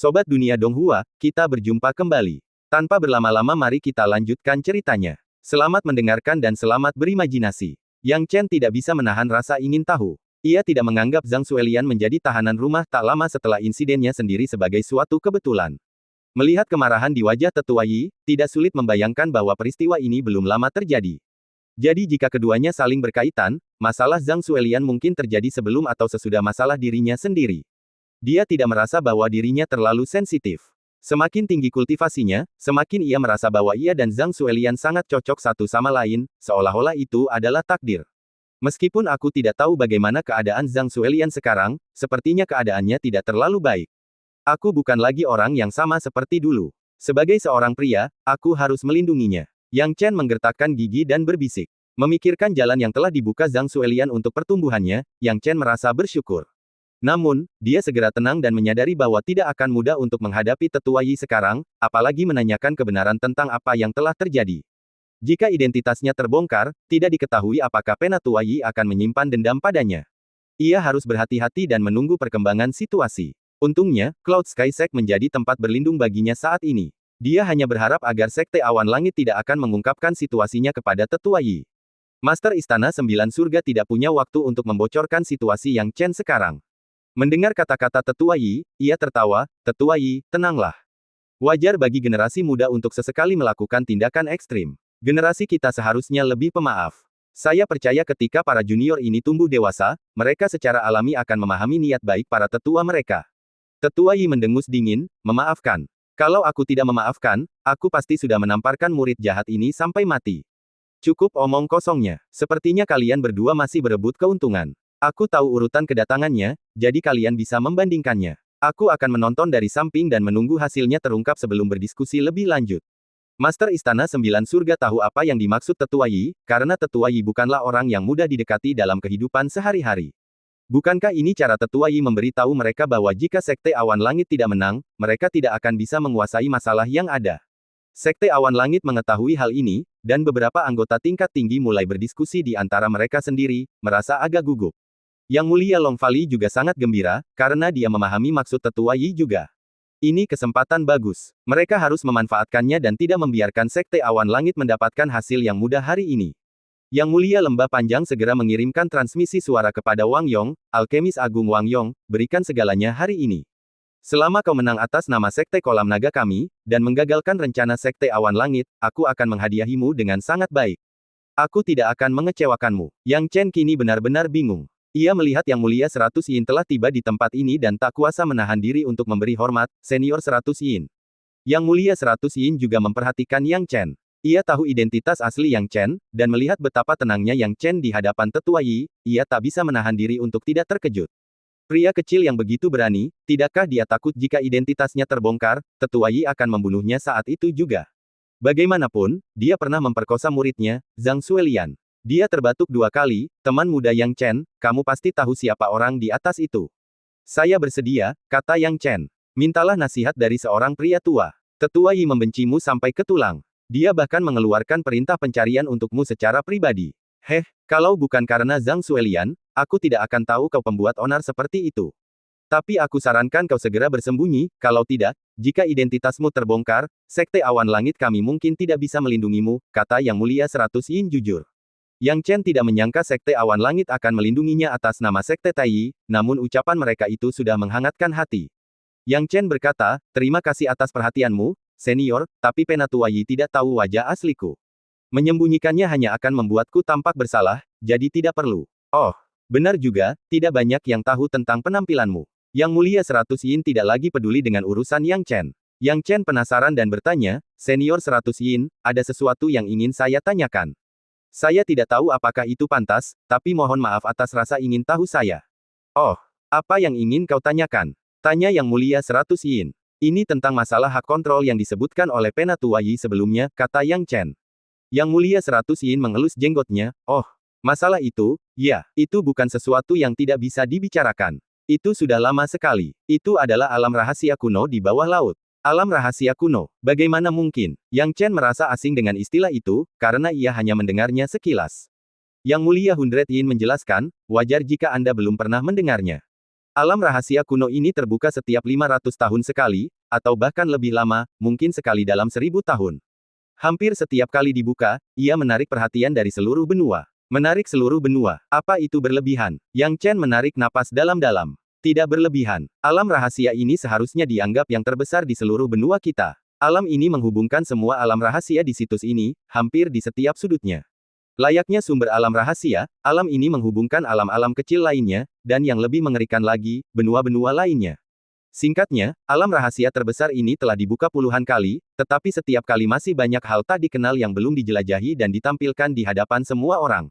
Sobat Dunia Donghua, kita berjumpa kembali. Tanpa berlama-lama mari kita lanjutkan ceritanya. Selamat mendengarkan dan selamat berimajinasi. Yang Chen tidak bisa menahan rasa ingin tahu. Ia tidak menganggap Zhang Suelian menjadi tahanan rumah tak lama setelah insidennya sendiri sebagai suatu kebetulan. Melihat kemarahan di wajah Tetua Yi, tidak sulit membayangkan bahwa peristiwa ini belum lama terjadi. Jadi jika keduanya saling berkaitan, masalah Zhang Suelian mungkin terjadi sebelum atau sesudah masalah dirinya sendiri. Dia tidak merasa bahwa dirinya terlalu sensitif. Semakin tinggi kultivasinya, semakin ia merasa bahwa ia dan Zhang Suelian sangat cocok satu sama lain, seolah-olah itu adalah takdir. Meskipun aku tidak tahu bagaimana keadaan Zhang Suelian sekarang, sepertinya keadaannya tidak terlalu baik. Aku bukan lagi orang yang sama seperti dulu. Sebagai seorang pria, aku harus melindunginya. Yang Chen menggertakkan gigi dan berbisik. Memikirkan jalan yang telah dibuka Zhang Suelian untuk pertumbuhannya, Yang Chen merasa bersyukur. Namun, dia segera tenang dan menyadari bahwa tidak akan mudah untuk menghadapi Tetua Yi sekarang, apalagi menanyakan kebenaran tentang apa yang telah terjadi. Jika identitasnya terbongkar, tidak diketahui apakah Penatua Yi akan menyimpan dendam padanya. Ia harus berhati-hati dan menunggu perkembangan situasi. Untungnya, Cloud Sky Sect menjadi tempat berlindung baginya saat ini. Dia hanya berharap agar Sekte Awan Langit tidak akan mengungkapkan situasinya kepada Tetua Yi. Master Istana Sembilan Surga tidak punya waktu untuk membocorkan situasi Yang Chen sekarang. Mendengar kata-kata Tetua Yi, ia tertawa. Tetua Yi, tenanglah. Wajar bagi generasi muda untuk sesekali melakukan tindakan ekstrim. Generasi kita seharusnya lebih pemaaf. Saya percaya ketika para junior ini tumbuh dewasa, mereka secara alami akan memahami niat baik para tetua mereka. Tetua Yi mendengus dingin, memaafkan. Kalau aku tidak memaafkan, aku pasti sudah menamparkan murid jahat ini sampai mati. Cukup omong kosongnya. Sepertinya kalian berdua masih berebut keuntungan. Aku tahu urutan kedatangannya, jadi kalian bisa membandingkannya. Aku akan menonton dari samping dan menunggu hasilnya terungkap sebelum berdiskusi lebih lanjut. Master Istana Sembilan Surga tahu apa yang dimaksud Tetua Yi, karena Tetua Yi bukanlah orang yang mudah didekati dalam kehidupan sehari-hari. Bukankah ini cara Tetua Yi memberitahu mereka bahwa jika Sekte Awan Langit tidak menang, mereka tidak akan bisa menguasai masalah yang ada? Sekte Awan Langit mengetahui hal ini, dan beberapa anggota tingkat tinggi mulai berdiskusi di antara mereka sendiri, merasa agak gugup. Yang Mulia Long Valley juga sangat gembira, karena dia memahami maksud Tetua Yi juga. Ini kesempatan bagus. Mereka harus memanfaatkannya dan tidak membiarkan Sekte Awan Langit mendapatkan hasil yang mudah hari ini. Yang Mulia Lembah Panjang segera mengirimkan transmisi suara kepada Wang Yong, Alkemis Agung Wang Yong, berikan segalanya hari ini. Selama kau menang atas nama Sekte Kolam Naga kami, dan menggagalkan rencana Sekte Awan Langit, aku akan menghadiahimu dengan sangat baik. Aku tidak akan mengecewakanmu. Yang Chen kini benar-benar bingung. Ia melihat Yang Mulia 100 Yin telah tiba di tempat ini dan tak kuasa menahan diri untuk memberi hormat, senior 100 Yin. Yang Mulia 100 Yin juga memperhatikan Yang Chen. Ia tahu identitas asli Yang Chen, dan melihat betapa tenangnya Yang Chen di hadapan Tetua Yi, ia tak bisa menahan diri untuk tidak terkejut. Pria kecil yang begitu berani, tidakkah dia takut jika identitasnya terbongkar, Tetua Yi akan membunuhnya saat itu juga. Bagaimanapun, dia pernah memperkosa muridnya, Zhang Suelian. Dia terbatuk 2 kali, teman muda Yang Chen, kamu pasti tahu siapa orang di atas itu. Saya bersedia, kata Yang Chen. Mintalah nasihat dari seorang pria tua. Tetua Yi membencimu sampai ke tulang. Dia bahkan mengeluarkan perintah pencarian untukmu secara pribadi. Kalau bukan karena Zhang Suelian, aku tidak akan tahu kau pembuat onar seperti itu. Tapi aku sarankan kau segera bersembunyi, kalau tidak, jika identitasmu terbongkar, Sekte Awan Langit kami mungkin tidak bisa melindungimu, kata Yang Mulia 100 Yin jujur. Yang Chen tidak menyangka Sekte Awan Langit akan melindunginya atas nama Sekte Taiyi, namun ucapan mereka itu sudah menghangatkan hati. Yang Chen berkata, terima kasih atas perhatianmu, senior, tapi Penatua Yi tidak tahu wajah asliku. Menyembunyikannya hanya akan membuatku tampak bersalah, jadi tidak perlu. Oh, benar juga, tidak banyak yang tahu tentang penampilanmu. Yang Mulia 100 Yin tidak lagi peduli dengan urusan Yang Chen. Yang Chen penasaran dan bertanya, senior 100 Yin, ada sesuatu yang ingin saya tanyakan. Saya tidak tahu apakah itu pantas, tapi mohon maaf atas rasa ingin tahu saya. Oh, apa yang ingin kau tanyakan? Tanya Yang Mulia 100 Yin. Ini tentang masalah hak kontrol yang disebutkan oleh Penatua Yi sebelumnya, kata Yang Chen. Yang Mulia 100 Yin mengelus jenggotnya, oh, masalah itu, ya, itu bukan sesuatu yang tidak bisa dibicarakan. Itu sudah lama sekali. Itu adalah alam rahasia kuno di bawah laut. Alam rahasia kuno. Bagaimana mungkin? Yang Chen merasa asing dengan istilah itu, karena ia hanya mendengarnya sekilas. Yang Mulia 100 Yin menjelaskan, wajar jika Anda belum pernah mendengarnya. Alam rahasia kuno ini terbuka setiap 500 tahun sekali, atau bahkan lebih lama, mungkin sekali dalam 1000 tahun. Hampir setiap kali dibuka, ia menarik perhatian dari seluruh benua. Menarik seluruh benua. Apa itu berlebihan? Yang Chen menarik napas dalam-dalam. Tidak berlebihan. Alam rahasia ini seharusnya dianggap yang terbesar di seluruh benua kita. Alam ini menghubungkan semua alam rahasia di situs ini, hampir di setiap sudutnya. Layaknya sumber alam rahasia, alam ini menghubungkan alam-alam kecil lainnya, dan yang lebih mengerikan lagi, benua-benua lainnya. Singkatnya, alam rahasia terbesar ini telah dibuka puluhan kali, tetapi setiap kali masih banyak hal tak dikenal yang belum dijelajahi dan ditampilkan di hadapan semua orang.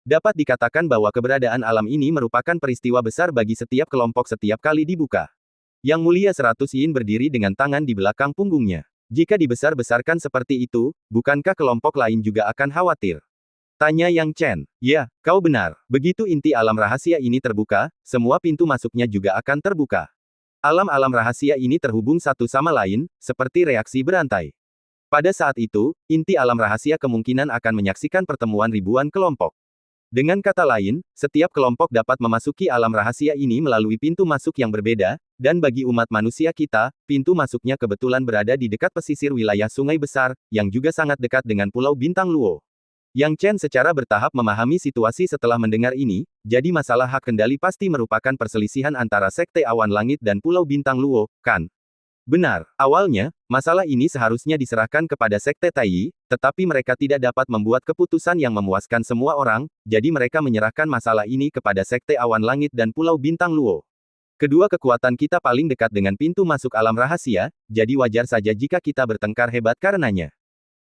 Dapat dikatakan bahwa keberadaan alam ini merupakan peristiwa besar bagi setiap kelompok setiap kali dibuka. Yang Mulia 100 Yin berdiri dengan tangan di belakang punggungnya. Jika dibesar-besarkan seperti itu, bukankah kelompok lain juga akan khawatir? Tanya Yang Chen. Ya, kau benar. Begitu inti alam rahasia ini terbuka, semua pintu masuknya juga akan terbuka. Alam-alam rahasia ini terhubung satu sama lain, seperti reaksi berantai. Pada saat itu, inti alam rahasia kemungkinan akan menyaksikan pertemuan ribuan kelompok. Dengan kata lain, setiap kelompok dapat memasuki alam rahasia ini melalui pintu masuk yang berbeda, dan bagi umat manusia kita, pintu masuknya kebetulan berada di dekat pesisir wilayah Sungai Besar, yang juga sangat dekat dengan Pulau Bintang Luo. Yang Chen secara bertahap memahami situasi setelah mendengar ini, jadi masalah hak kendali pasti merupakan perselisihan antara Sekte Awan Langit dan Pulau Bintang Luo, kan? Benar, awalnya, masalah ini seharusnya diserahkan kepada Sekte Taiyi, tetapi mereka tidak dapat membuat keputusan yang memuaskan semua orang, jadi mereka menyerahkan masalah ini kepada Sekte Awan Langit dan Pulau Bintang Luo. Kedua kekuatan kita paling dekat dengan pintu masuk alam rahasia, jadi wajar saja jika kita bertengkar hebat karenanya.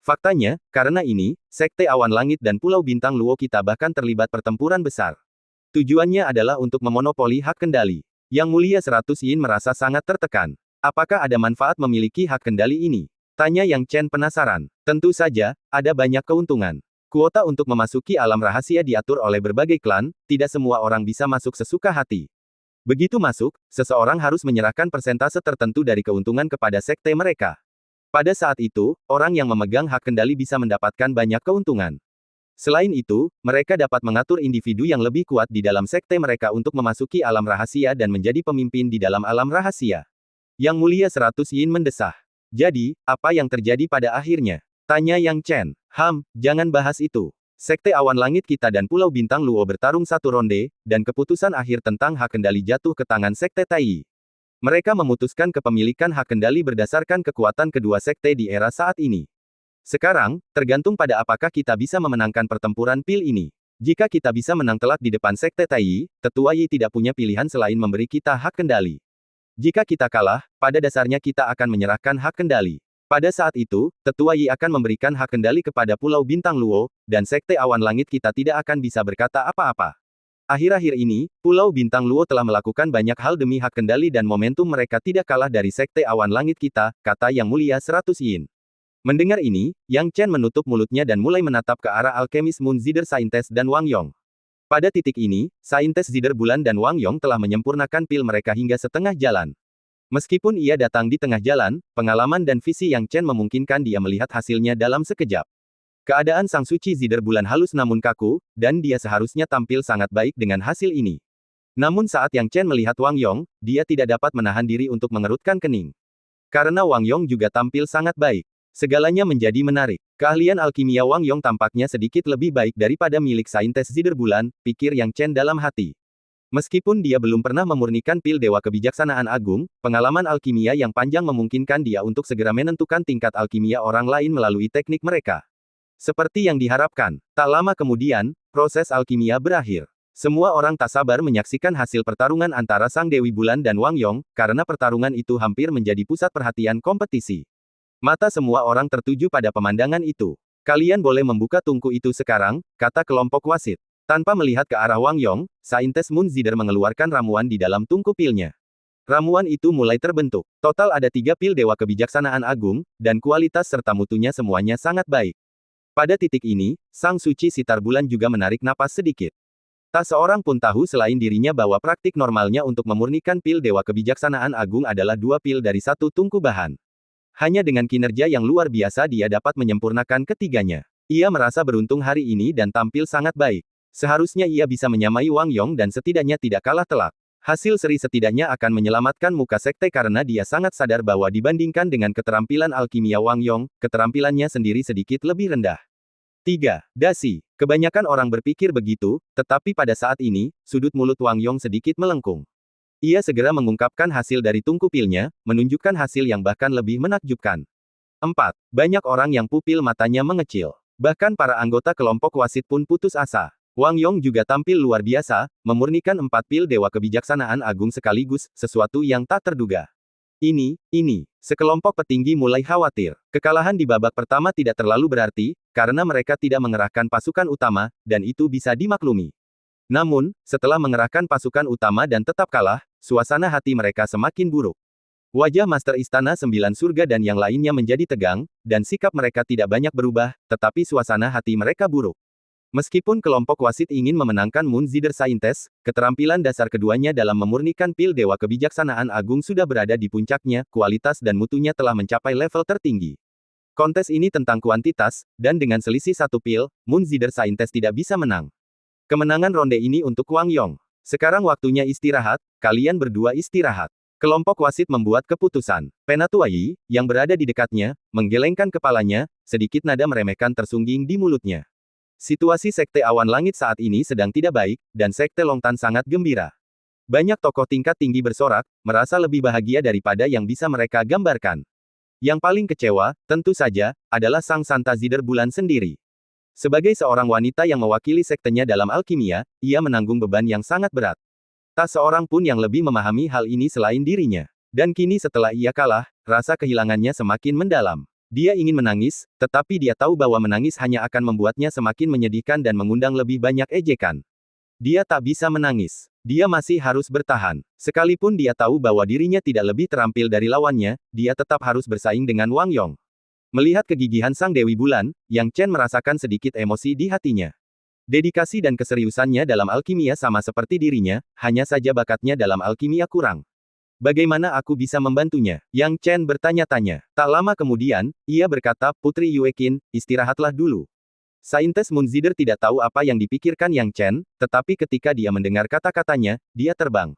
Faktanya, karena ini, Sekte Awan Langit dan Pulau Bintang Luo kita bahkan terlibat pertempuran besar. Tujuannya adalah untuk memonopoli hak kendali. Yang Mulia 100 Yin merasa sangat tertekan. Apakah ada manfaat memiliki hak kendali ini? Tanya Yang Chen penasaran. Tentu saja, ada banyak keuntungan. Kuota untuk memasuki alam rahasia diatur oleh berbagai klan, tidak semua orang bisa masuk sesuka hati. Begitu masuk, seseorang harus menyerahkan persentase tertentu dari keuntungan kepada sekte mereka. Pada saat itu, orang yang memegang hak kendali bisa mendapatkan banyak keuntungan. Selain itu, mereka dapat mengatur individu yang lebih kuat di dalam sekte mereka untuk memasuki alam rahasia dan menjadi pemimpin di dalam alam rahasia. Yang Mulia 100 Yin mendesah. Jadi, apa yang terjadi pada akhirnya? Tanya Yang Chen. Jangan bahas itu. Sekte Awan Langit kita dan Pulau Bintang Luo bertarung satu ronde, dan keputusan akhir tentang hak kendali jatuh ke tangan Sekte Taiyi. Mereka memutuskan kepemilikan hak kendali berdasarkan kekuatan kedua sekte di era saat ini. Sekarang, tergantung pada apakah kita bisa memenangkan pertempuran pil ini. Jika kita bisa menang telak di depan sekte Taiyi, Tetua Yi tidak punya pilihan selain memberi kita hak kendali. Jika kita kalah, pada dasarnya kita akan menyerahkan hak kendali. Pada saat itu, Tetua Yi akan memberikan hak kendali kepada Pulau Bintang Luo, dan Sekte Awan Langit kita tidak akan bisa berkata apa-apa. Akhir-akhir ini, Pulau Bintang Luo telah melakukan banyak hal demi hak kendali dan momentum mereka tidak kalah dari Sekte Awan Langit kita, kata Yang Mulia 100 Yin. Mendengar ini, Yang Chen menutup mulutnya dan mulai menatap ke arah alkemis Moon Zider Saintes dan Wang Yong. Pada titik ini, Saintes Zider Bulan dan Wang Yong telah menyempurnakan pil mereka hingga setengah jalan. Meskipun ia datang di tengah jalan, pengalaman dan visi Yang Chen memungkinkan dia melihat hasilnya dalam sekejap. Keadaan Sang Suci Zider Bulan halus namun kaku, dan dia seharusnya tampil sangat baik dengan hasil ini. Namun saat Yang Chen melihat Wang Yong, dia tidak dapat menahan diri untuk mengerutkan kening. Karena Wang Yong juga tampil sangat baik. Segalanya menjadi menarik. Keahlian alkimia Wang Yong tampaknya sedikit lebih baik daripada milik Saintes Zider Bulan, pikir Yang Chen dalam hati. Meskipun dia belum pernah memurnikan pil Dewa Kebijaksanaan Agung, pengalaman alkimia yang panjang memungkinkan dia untuk segera menentukan tingkat alkimia orang lain melalui teknik mereka. Seperti yang diharapkan, tak lama kemudian, proses alkimia berakhir. Semua orang tak sabar menyaksikan hasil pertarungan antara Sang Dewi Bulan dan Wang Yong, karena pertarungan itu hampir menjadi pusat perhatian kompetisi. Mata semua orang tertuju pada pemandangan itu. Kalian boleh membuka tungku itu sekarang, kata kelompok wasit. Tanpa melihat ke arah Wang Yong, Saintes Moon Zider mengeluarkan ramuan di dalam tungku pilnya. Ramuan itu mulai terbentuk. Total ada 3 pil Dewa Kebijaksanaan Agung, dan kualitas serta mutunya semuanya sangat baik. Pada titik ini, Sang Suci Sitar Bulan juga menarik napas sedikit. Tak seorang pun tahu selain dirinya bahwa praktik normalnya untuk memurnikan pil Dewa Kebijaksanaan Agung adalah 2 pil dari 1 tungku bahan. Hanya dengan kinerja yang luar biasa dia dapat menyempurnakan ketiganya. Ia merasa beruntung hari ini dan tampil sangat baik. Seharusnya ia bisa menyamai Wang Yong dan setidaknya tidak kalah telak. Hasil seri setidaknya akan menyelamatkan muka sekte karena dia sangat sadar bahwa dibandingkan dengan keterampilan alkimia Wang Yong, keterampilannya sendiri sedikit lebih rendah. 3. Dasi. Kebanyakan orang berpikir begitu, tetapi pada saat ini, sudut mulut Wang Yong sedikit melengkung. Ia segera mengungkapkan hasil dari tungku pilnya, menunjukkan hasil yang bahkan lebih menakjubkan. 4. Banyak orang yang pupil matanya mengecil. Bahkan para anggota kelompok wasit pun putus asa. Wang Yong juga tampil luar biasa, memurnikan 4 pil Dewa Kebijaksanaan Agung sekaligus, sesuatu yang tak terduga. Ini. Sekelompok petinggi mulai khawatir. Kekalahan di babak pertama tidak terlalu berarti, karena mereka tidak mengerahkan pasukan utama, dan itu bisa dimaklumi. Namun, setelah mengerahkan pasukan utama dan tetap kalah, suasana hati mereka semakin buruk. Wajah Master Istana Sembilan Surga dan yang lainnya menjadi tegang, dan sikap mereka tidak banyak berubah, tetapi suasana hati mereka buruk. Meskipun kelompok wasit ingin memenangkan Moon Zider Scientist, keterampilan dasar keduanya dalam memurnikan pil Dewa Kebijaksanaan Agung sudah berada di puncaknya, kualitas dan mutunya telah mencapai level tertinggi. Kontes ini tentang kuantitas, dan dengan selisih 1 pil, Moon Zider Scientist tidak bisa menang. Kemenangan ronde ini untuk Wang Yong. Sekarang waktunya istirahat, kalian berdua istirahat. Kelompok wasit membuat keputusan. Penatua Yi, yang berada di dekatnya, menggelengkan kepalanya, sedikit nada meremehkan tersungging di mulutnya. Situasi Sekte Awan Langit saat ini sedang tidak baik, dan Sekte Longtan sangat gembira. Banyak tokoh tingkat tinggi bersorak, merasa lebih bahagia daripada yang bisa mereka gambarkan. Yang paling kecewa, tentu saja, adalah Sang Santa Zider Bulan sendiri. Sebagai seorang wanita yang mewakili sektenya dalam alkimia, ia menanggung beban yang sangat berat. Tak seorang pun yang lebih memahami hal ini selain dirinya. Dan kini setelah ia kalah, rasa kehilangannya semakin mendalam. Dia ingin menangis, tetapi dia tahu bahwa menangis hanya akan membuatnya semakin menyedihkan dan mengundang lebih banyak ejekan. Dia tak bisa menangis. Dia masih harus bertahan. Sekalipun dia tahu bahwa dirinya tidak lebih terampil dari lawannya, dia tetap harus bersaing dengan Wang Yong. Melihat kegigihan Sang Dewi Bulan, Yang Chen merasakan sedikit emosi di hatinya. Dedikasi dan keseriusannya dalam alkimia sama seperti dirinya, hanya saja bakatnya dalam alkimia kurang. Bagaimana aku bisa membantunya? Yang Chen bertanya-tanya. Tak lama kemudian, ia berkata, Putri Yuekin, istirahatlah dulu. Saintes Moon Zider tidak tahu apa yang dipikirkan Yang Chen, tetapi ketika dia mendengar kata-katanya, dia terbang.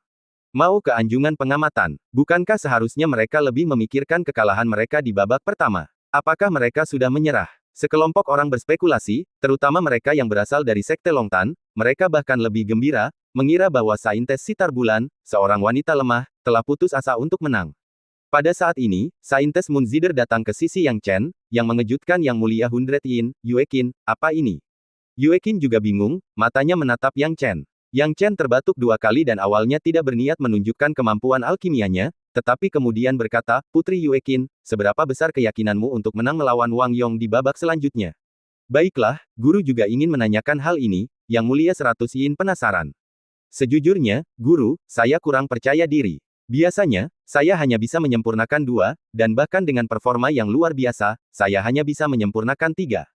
Mau ke anjungan pengamatan. Bukankah seharusnya mereka lebih memikirkan kekalahan mereka di babak pertama? Apakah mereka sudah menyerah? Sekelompok orang berspekulasi, terutama mereka yang berasal dari Sekte Longtan, mereka bahkan lebih gembira, mengira bahwa Saintes Sitar Bulan, seorang wanita lemah, telah putus asa untuk menang. Pada saat ini, Saintes Moon Zider datang ke sisi Yang Chen, yang mengejutkan Yang Mulia Hundred Yin, Yuekin, apa ini? Yuekin juga bingung, matanya menatap Yang Chen. Yang Chen terbatuk 2 kali dan awalnya tidak berniat menunjukkan kemampuan alkimianya, tetapi kemudian berkata, Putri Yuekin, seberapa besar keyakinanmu untuk menang melawan Wang Yong di babak selanjutnya? Baiklah, guru juga ingin menanyakan hal ini, Yang Mulia 100 Yin penasaran. Sejujurnya, guru, saya kurang percaya diri. Biasanya, saya hanya bisa menyempurnakan 2, dan bahkan dengan performa yang luar biasa, saya hanya bisa menyempurnakan 3.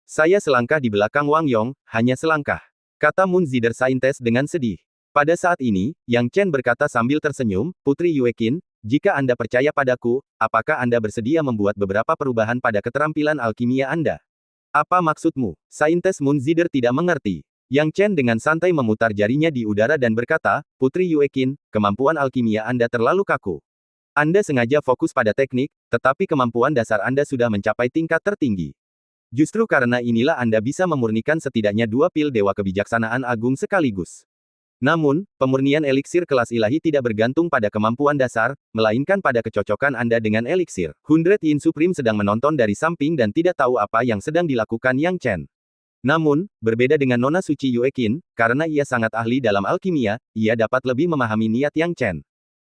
Saya selangkah di belakang Wang Yong, hanya selangkah. Kata Moon Zider Scientist dengan sedih. Pada saat ini, Yang Chen berkata sambil tersenyum, Putri Yuekin, jika Anda percaya padaku, apakah Anda bersedia membuat beberapa perubahan pada keterampilan alkimia Anda? Apa maksudmu? Saintes Moon Zider tidak mengerti. Yang Chen dengan santai memutar jarinya di udara dan berkata, Putri Yuekin, kemampuan alkimia Anda terlalu kaku. Anda sengaja fokus pada teknik, tetapi kemampuan dasar Anda sudah mencapai tingkat tertinggi. Justru karena inilah Anda bisa memurnikan setidaknya 2 pil Dewa Kebijaksanaan Agung sekaligus. Namun, pemurnian eliksir kelas ilahi tidak bergantung pada kemampuan dasar, melainkan pada kecocokan Anda dengan eliksir. Hundred Yin Supreme sedang menonton dari samping dan tidak tahu apa yang sedang dilakukan Yang Chen. Namun, berbeda dengan Nona Suci Yuekin, karena ia sangat ahli dalam alkimia, ia dapat lebih memahami niat Yang Chen.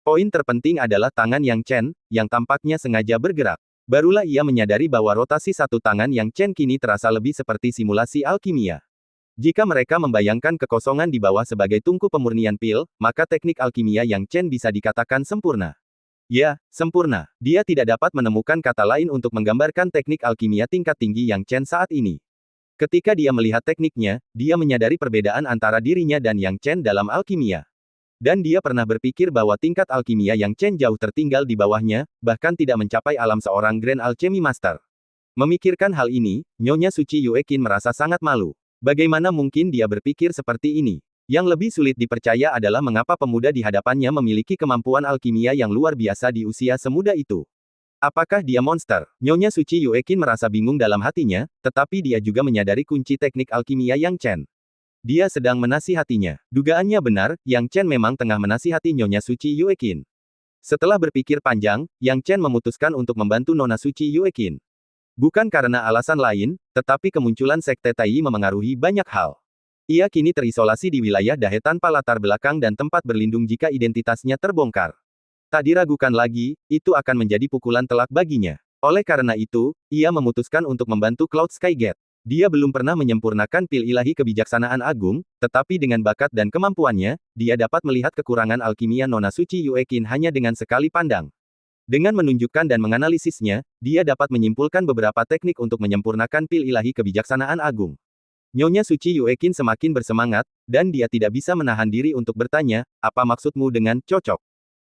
Poin terpenting adalah tangan Yang Chen, yang tampaknya sengaja bergerak. Barulah ia menyadari bahwa rotasi satu tangan Yang Chen kini terasa lebih seperti simulasi alkimia. Jika mereka membayangkan kekosongan di bawah sebagai tungku pemurnian pil, maka teknik alkimia Yang Chen bisa dikatakan sempurna. Ya, sempurna. Dia tidak dapat menemukan kata lain untuk menggambarkan teknik alkimia tingkat tinggi Yang Chen saat ini. Ketika dia melihat tekniknya, dia menyadari perbedaan antara dirinya dan Yang Chen dalam alkimia. Dan dia pernah berpikir bahwa tingkat alkimia Yang Chen jauh tertinggal di bawahnya, bahkan tidak mencapai alam seorang Grand Alchemy Master. Memikirkan hal ini, Nyonya Suci Yuekin merasa sangat malu. Bagaimana mungkin dia berpikir seperti ini? Yang lebih sulit dipercaya adalah mengapa pemuda di hadapannya memiliki kemampuan alkimia yang luar biasa di usia semuda itu. Apakah dia monster? Nyonya Suci Yuekin merasa bingung dalam hatinya, tetapi dia juga menyadari kunci teknik alkimia Yang Chen. Dia sedang menasihatinya. Dugaannya benar, Yang Chen memang tengah menasihati Nyonya Suci Yuekin. Setelah berpikir panjang, Yang Chen memutuskan untuk membantu Nona Suci Yuekin. Bukan karena alasan lain, tetapi kemunculan Sekte Tai memengaruhi banyak hal. Ia kini terisolasi di wilayah Dahe tanpa latar belakang dan tempat berlindung jika identitasnya terbongkar. Tak diragukan lagi, itu akan menjadi pukulan telak baginya. Oleh karena itu, ia memutuskan untuk membantu Cloud Sky Gate. Dia belum pernah menyempurnakan pil ilahi kebijaksanaan agung, tetapi dengan bakat dan kemampuannya, dia dapat melihat kekurangan alkimia Nona Suci Yuekin hanya dengan sekali pandang. Dengan menunjukkan dan menganalisisnya, dia dapat menyimpulkan beberapa teknik untuk menyempurnakan pil ilahi kebijaksanaan agung. Nyonya Suci Yuekin semakin bersemangat, dan dia tidak bisa menahan diri untuk bertanya, apa maksudmu dengan cocok?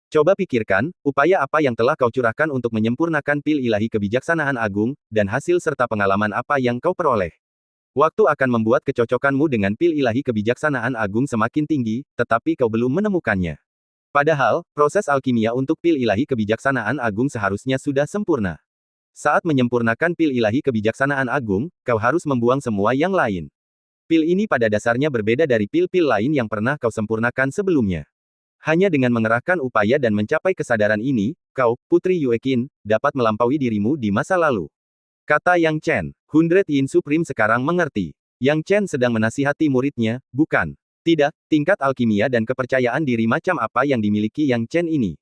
Coba pikirkan, upaya apa yang telah kau curahkan untuk menyempurnakan pil ilahi kebijaksanaan agung, dan hasil serta pengalaman apa yang kau peroleh. Waktu akan membuat kecocokanmu dengan pil ilahi kebijaksanaan agung semakin tinggi, tetapi kau belum menemukannya. Padahal, proses alkimia untuk pil ilahi kebijaksanaan agung seharusnya sudah sempurna. Saat menyempurnakan pil ilahi kebijaksanaan agung, kau harus membuang semua yang lain. Pil ini pada dasarnya berbeda dari pil-pil lain yang pernah kau sempurnakan sebelumnya. Hanya dengan mengerahkan upaya dan mencapai kesadaran ini, kau, Putri Yuekin, dapat melampaui dirimu di masa lalu. Kata Yang Chen. 100 Yin Supreme sekarang mengerti. Yang Chen sedang menasihati muridnya, bukan. Tidak, tingkat alkimia dan kepercayaan diri macam apa yang dimiliki Yang Chen ini.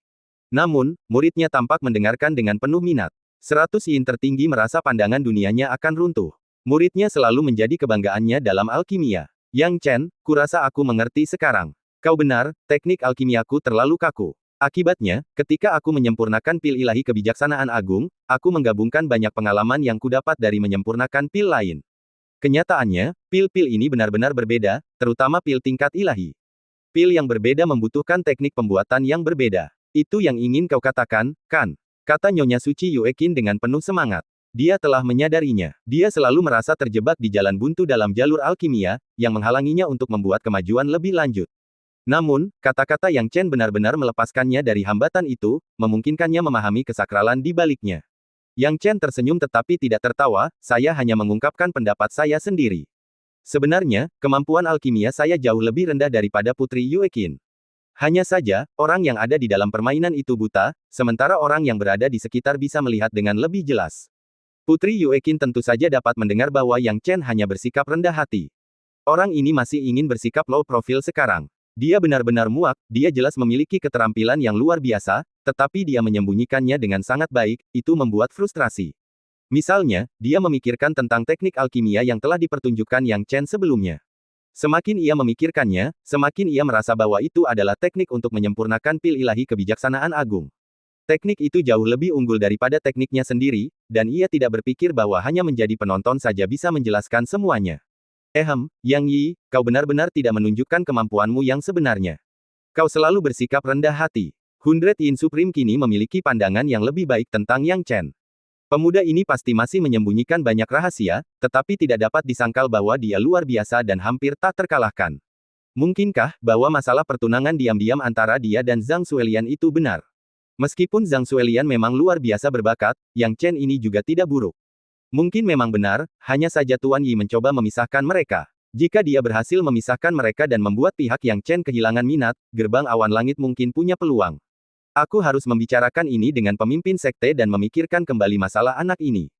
Namun, muridnya tampak mendengarkan dengan penuh minat. 100 Yin tertinggi merasa pandangan dunianya akan runtuh. Muridnya selalu menjadi kebanggaannya dalam alkimia. Yang Chen, kurasa aku mengerti sekarang. Kau benar, teknik alkimiaku terlalu kaku. Akibatnya, ketika aku menyempurnakan pil ilahi kebijaksanaan agung, aku menggabungkan banyak pengalaman yang kudapat dari menyempurnakan pil lain. Kenyataannya, pil-pil ini benar-benar berbeda, terutama pil tingkat ilahi. Pil yang berbeda membutuhkan teknik pembuatan yang berbeda. Itu yang ingin kau katakan, kan? Kata Nyonya Suci Yuekin dengan penuh semangat. Dia telah menyadarinya. Dia selalu merasa terjebak di jalan buntu dalam jalur alkimia, yang menghalanginya untuk membuat kemajuan lebih lanjut. Namun, kata-kata Yang Chen benar-benar melepaskannya dari hambatan itu, memungkinkannya memahami kesakralan di baliknya. Yang Chen tersenyum tetapi tidak tertawa, saya hanya mengungkapkan pendapat saya sendiri. Sebenarnya, kemampuan alkimia saya jauh lebih rendah daripada Putri Yuekin. Hanya saja, orang yang ada di dalam permainan itu buta, sementara orang yang berada di sekitar bisa melihat dengan lebih jelas. Putri Yuekin tentu saja dapat mendengar bahwa Yang Chen hanya bersikap rendah hati. Orang ini masih ingin bersikap low profile sekarang. Dia benar-benar muak, dia jelas memiliki keterampilan yang luar biasa, tetapi dia menyembunyikannya dengan sangat baik, itu membuat frustrasi. Misalnya, dia memikirkan tentang teknik alkimia yang telah dipertunjukkan Yang Chen sebelumnya. Semakin ia memikirkannya, semakin ia merasa bahwa itu adalah teknik untuk menyempurnakan pil ilahi kebijaksanaan agung. Teknik itu jauh lebih unggul daripada tekniknya sendiri, dan ia tidak berpikir bahwa hanya menjadi penonton saja bisa menjelaskan semuanya. Yang Yi, kau benar-benar tidak menunjukkan kemampuanmu yang sebenarnya. Kau selalu bersikap rendah hati. 100 Yin Supreme kini memiliki pandangan yang lebih baik tentang Yang Chen. Pemuda ini pasti masih menyembunyikan banyak rahasia, tetapi tidak dapat disangkal bahwa dia luar biasa dan hampir tak terkalahkan. Mungkinkah, bahwa masalah pertunangan diam-diam antara dia dan Zhang Suelian itu benar? Meskipun Zhang Suelian memang luar biasa berbakat, Yang Chen ini juga tidak buruk. Mungkin memang benar, hanya saja Tuan Yi mencoba memisahkan mereka. Jika dia berhasil memisahkan mereka dan membuat pihak Yang Chen kehilangan minat, gerbang awan langit mungkin punya peluang. Aku harus membicarakan ini dengan pemimpin sekte dan memikirkan kembali masalah anak ini.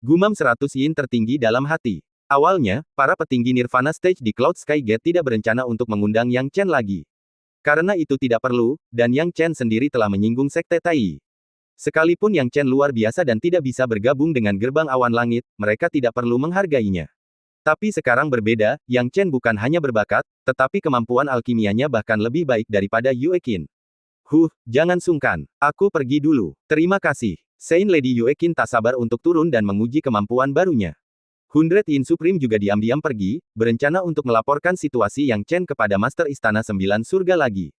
Gumam 100 Yin tertinggi dalam hati. Awalnya, para petinggi Nirvana Stage di Cloud Sky Gate tidak berencana untuk mengundang Yang Chen lagi. Karena itu tidak perlu, dan Yang Chen sendiri telah menyinggung sekte Tai. Sekalipun Yang Chen luar biasa dan tidak bisa bergabung dengan gerbang awan langit, mereka tidak perlu menghargainya. Tapi sekarang berbeda, Yang Chen bukan hanya berbakat, tetapi kemampuan alkimianya bahkan lebih baik daripada Yuekin. Jangan sungkan. Aku pergi dulu. Terima kasih. Saint Lady Yuekin tak sabar untuk turun dan menguji kemampuan barunya. 100 Yin Supreme juga diam-diam pergi, berencana untuk melaporkan situasi Yang Chen kepada Master Istana 9 Surga lagi.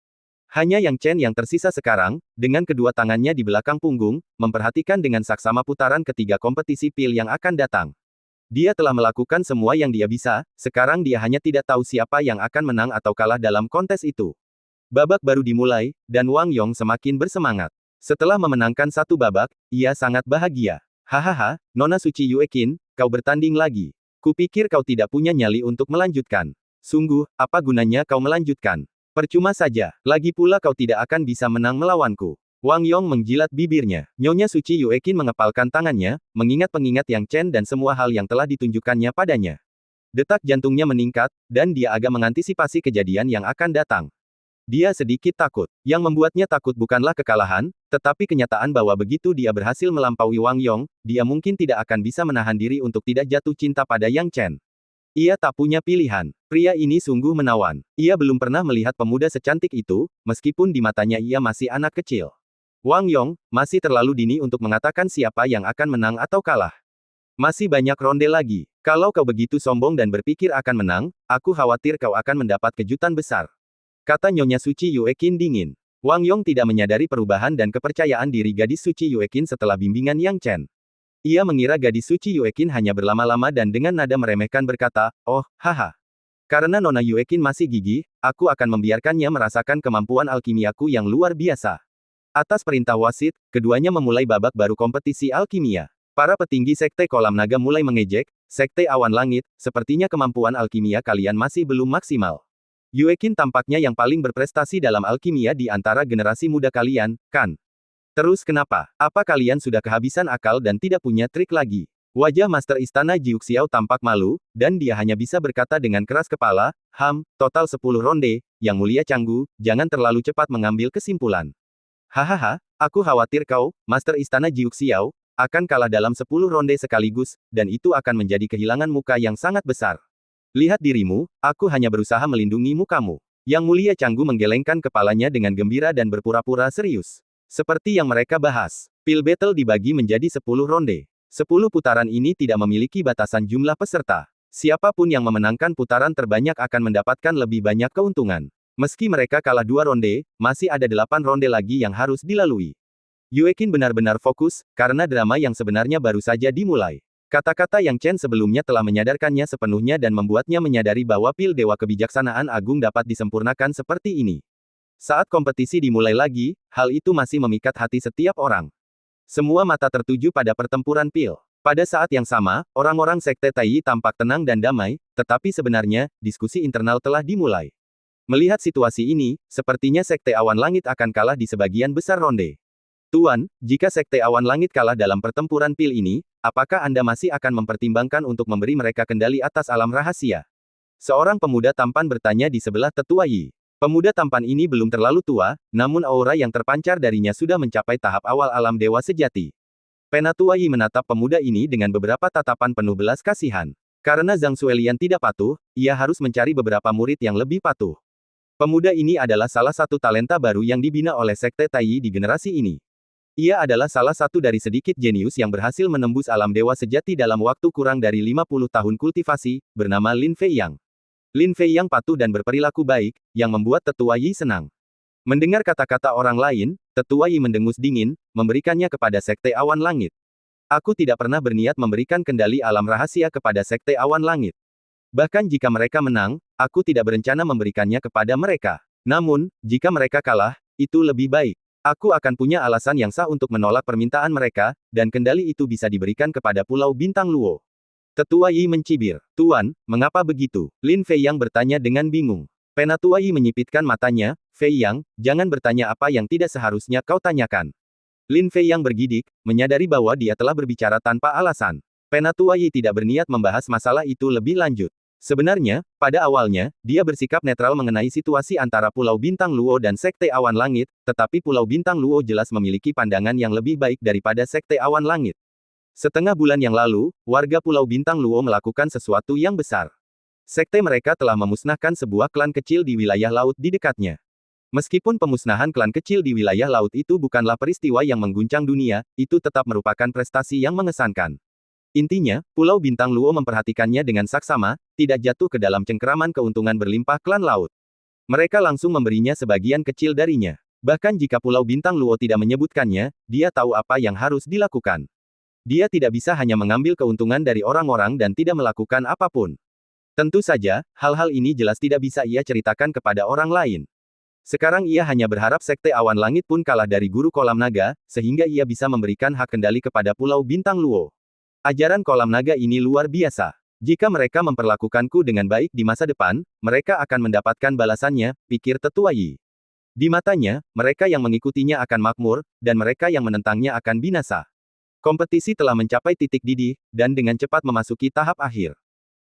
Hanya Yang Chen yang tersisa sekarang, dengan kedua tangannya di belakang punggung, memperhatikan dengan saksama putaran ketiga kompetisi pil yang akan datang. Dia telah melakukan semua yang dia bisa, sekarang dia hanya tidak tahu siapa yang akan menang atau kalah dalam kontes itu. Babak baru dimulai, dan Wang Yong semakin bersemangat. Setelah memenangkan satu babak, ia sangat bahagia. Hahaha, Nona Suci Yue Qin, kau bertanding lagi. Kupikir kau tidak punya nyali untuk melanjutkan. Sungguh, apa gunanya kau melanjutkan? Percuma saja, lagi pula kau tidak akan bisa menang melawanku. Wang Yong menjilat bibirnya. Nyonya Suci Yue Qin mengepalkan tangannya, mengingat pengingat Yang Chen dan semua hal yang telah ditunjukkannya padanya. Detak jantungnya meningkat, dan dia agak mengantisipasi kejadian yang akan datang. Dia sedikit takut. Yang membuatnya takut bukanlah kekalahan, tetapi kenyataan bahwa begitu dia berhasil melampaui Wang Yong, dia mungkin tidak akan bisa menahan diri untuk tidak jatuh cinta pada Yang Chen. Ia tak punya pilihan. Pria ini sungguh menawan. Ia belum pernah melihat pemuda secantik itu, meskipun di matanya ia masih anak kecil. Wang Yong, masih terlalu dini untuk mengatakan siapa yang akan menang atau kalah. Masih banyak ronde lagi. Kalau kau begitu sombong dan berpikir akan menang, aku khawatir kau akan mendapat kejutan besar. Kata Nyonya Suci Yue Qin dingin. Wang Yong tidak menyadari perubahan dan kepercayaan diri gadis Suci Yue Qin setelah bimbingan Yang Chen. Ia mengira gadis Suci Yue Qin hanya berlama-lama dan dengan nada meremehkan berkata, "Oh, haha. Karena Nona Yue Qin masih gigih, aku akan membiarkannya merasakan kemampuan alkimiaku yang luar biasa." Atas perintah wasit, keduanya memulai babak baru kompetisi alkimia. Para petinggi Sekte Kolam Naga mulai mengejek, Sekte Awan Langit, sepertinya kemampuan alkimia kalian masih belum maksimal. Yue Qin tampaknya yang paling berprestasi dalam alkimia di antara generasi muda kalian, kan? Terus kenapa? Apa kalian sudah kehabisan akal dan tidak punya trik lagi? Wajah Master Istana Jiuxiao tampak malu, dan dia hanya bisa berkata dengan keras kepala, total 10 ronde, Yang Mulia Canggu, jangan terlalu cepat mengambil kesimpulan. Hahaha, aku khawatir kau, Master Istana Jiuxiao, akan kalah dalam 10 ronde sekaligus, dan itu akan menjadi kehilangan muka yang sangat besar. Lihat dirimu, aku hanya berusaha melindungi mukamu. Yang Mulia Canggu menggelengkan kepalanya dengan gembira dan berpura-pura serius. Seperti yang mereka bahas, pil battle dibagi menjadi 10 ronde. 10 putaran ini tidak memiliki batasan jumlah peserta. Siapapun yang memenangkan putaran terbanyak akan mendapatkan lebih banyak keuntungan. Meski mereka kalah 2 ronde, masih ada 8 ronde lagi yang harus dilalui. Yue Qin benar-benar fokus, karena drama yang sebenarnya baru saja dimulai. Kata-kata Yang Chen sebelumnya telah menyadarkannya sepenuhnya dan membuatnya menyadari bahwa pil Dewa Kebijaksanaan Agung dapat disempurnakan seperti ini. Saat kompetisi dimulai lagi, hal itu masih memikat hati setiap orang. Semua mata tertuju pada pertempuran pil. Pada saat yang sama, orang-orang Sekte Tai tampak tenang dan damai, tetapi sebenarnya, diskusi internal telah dimulai. Melihat situasi ini, sepertinya Sekte Awan Langit akan kalah di sebagian besar ronde. Tuan, jika Sekte Awan Langit kalah dalam pertempuran pil ini, apakah Anda masih akan mempertimbangkan untuk memberi mereka kendali atas alam rahasia? Seorang pemuda tampan bertanya di sebelah Tetua Yi. Pemuda tampan ini belum terlalu tua, namun aura yang terpancar darinya sudah mencapai tahap awal alam dewa sejati. Penatua Yi menatap pemuda ini dengan beberapa tatapan penuh belas kasihan. Karena Zhang Suelian tidak patuh, ia harus mencari beberapa murid yang lebih patuh. Pemuda ini adalah salah satu talenta baru yang dibina oleh Sekte Tai di generasi ini. Ia adalah salah satu dari sedikit jenius yang berhasil menembus alam dewa sejati dalam waktu kurang dari 50 tahun kultivasi, bernama Lin Feiyang. Lin Feiyang patuh dan berperilaku baik, yang membuat Tetua Yi senang. Mendengar kata-kata orang lain, Tetua Yi mendengus dingin, memberikannya kepada Sekte Awan Langit. Aku tidak pernah berniat memberikan kendali alam rahasia kepada Sekte Awan Langit. Bahkan jika mereka menang, aku tidak berencana memberikannya kepada mereka. Namun, jika mereka kalah, itu lebih baik. Aku akan punya alasan yang sah untuk menolak permintaan mereka, dan kendali itu bisa diberikan kepada Pulau Bintang Luo. Tetua Yi mencibir. Tuan, mengapa begitu? Lin Feiyang bertanya dengan bingung. Penatua Yi menyipitkan matanya, Feiyang, jangan bertanya apa yang tidak seharusnya kau tanyakan. Lin Feiyang bergidik, menyadari bahwa dia telah berbicara tanpa alasan. Penatua Yi tidak berniat membahas masalah itu lebih lanjut. Sebenarnya, pada awalnya, dia bersikap netral mengenai situasi antara Pulau Bintang Luo dan Sekte Awan Langit, tetapi Pulau Bintang Luo jelas memiliki pandangan yang lebih baik daripada Sekte Awan Langit. Setengah bulan yang lalu, warga Pulau Bintang Luo melakukan sesuatu yang besar. Sekte mereka telah memusnahkan sebuah klan kecil di wilayah laut di dekatnya. Meskipun pemusnahan klan kecil di wilayah laut itu bukanlah peristiwa yang mengguncang dunia, itu tetap merupakan prestasi yang mengesankan. Intinya, Pulau Bintang Luo memperhatikannya dengan saksama, tidak jatuh ke dalam cengkeraman keuntungan berlimpah klan laut. Mereka langsung memberinya sebagian kecil darinya. Bahkan jika Pulau Bintang Luo tidak menyebutkannya, dia tahu apa yang harus dilakukan. Dia tidak bisa hanya mengambil keuntungan dari orang-orang dan tidak melakukan apapun. Tentu saja, hal-hal ini jelas tidak bisa ia ceritakan kepada orang lain. Sekarang ia hanya berharap Sekte Awan Langit pun kalah dari Guru Kolam Naga, sehingga ia bisa memberikan hak kendali kepada Pulau Bintang Luo. Ajaran Kolam Naga ini luar biasa. Jika mereka memperlakukanku dengan baik di masa depan, mereka akan mendapatkan balasannya, pikir Tetua Yi. Di matanya, mereka yang mengikutinya akan makmur, dan mereka yang menentangnya akan binasa. Kompetisi telah mencapai titik didih, dan dengan cepat memasuki tahap akhir.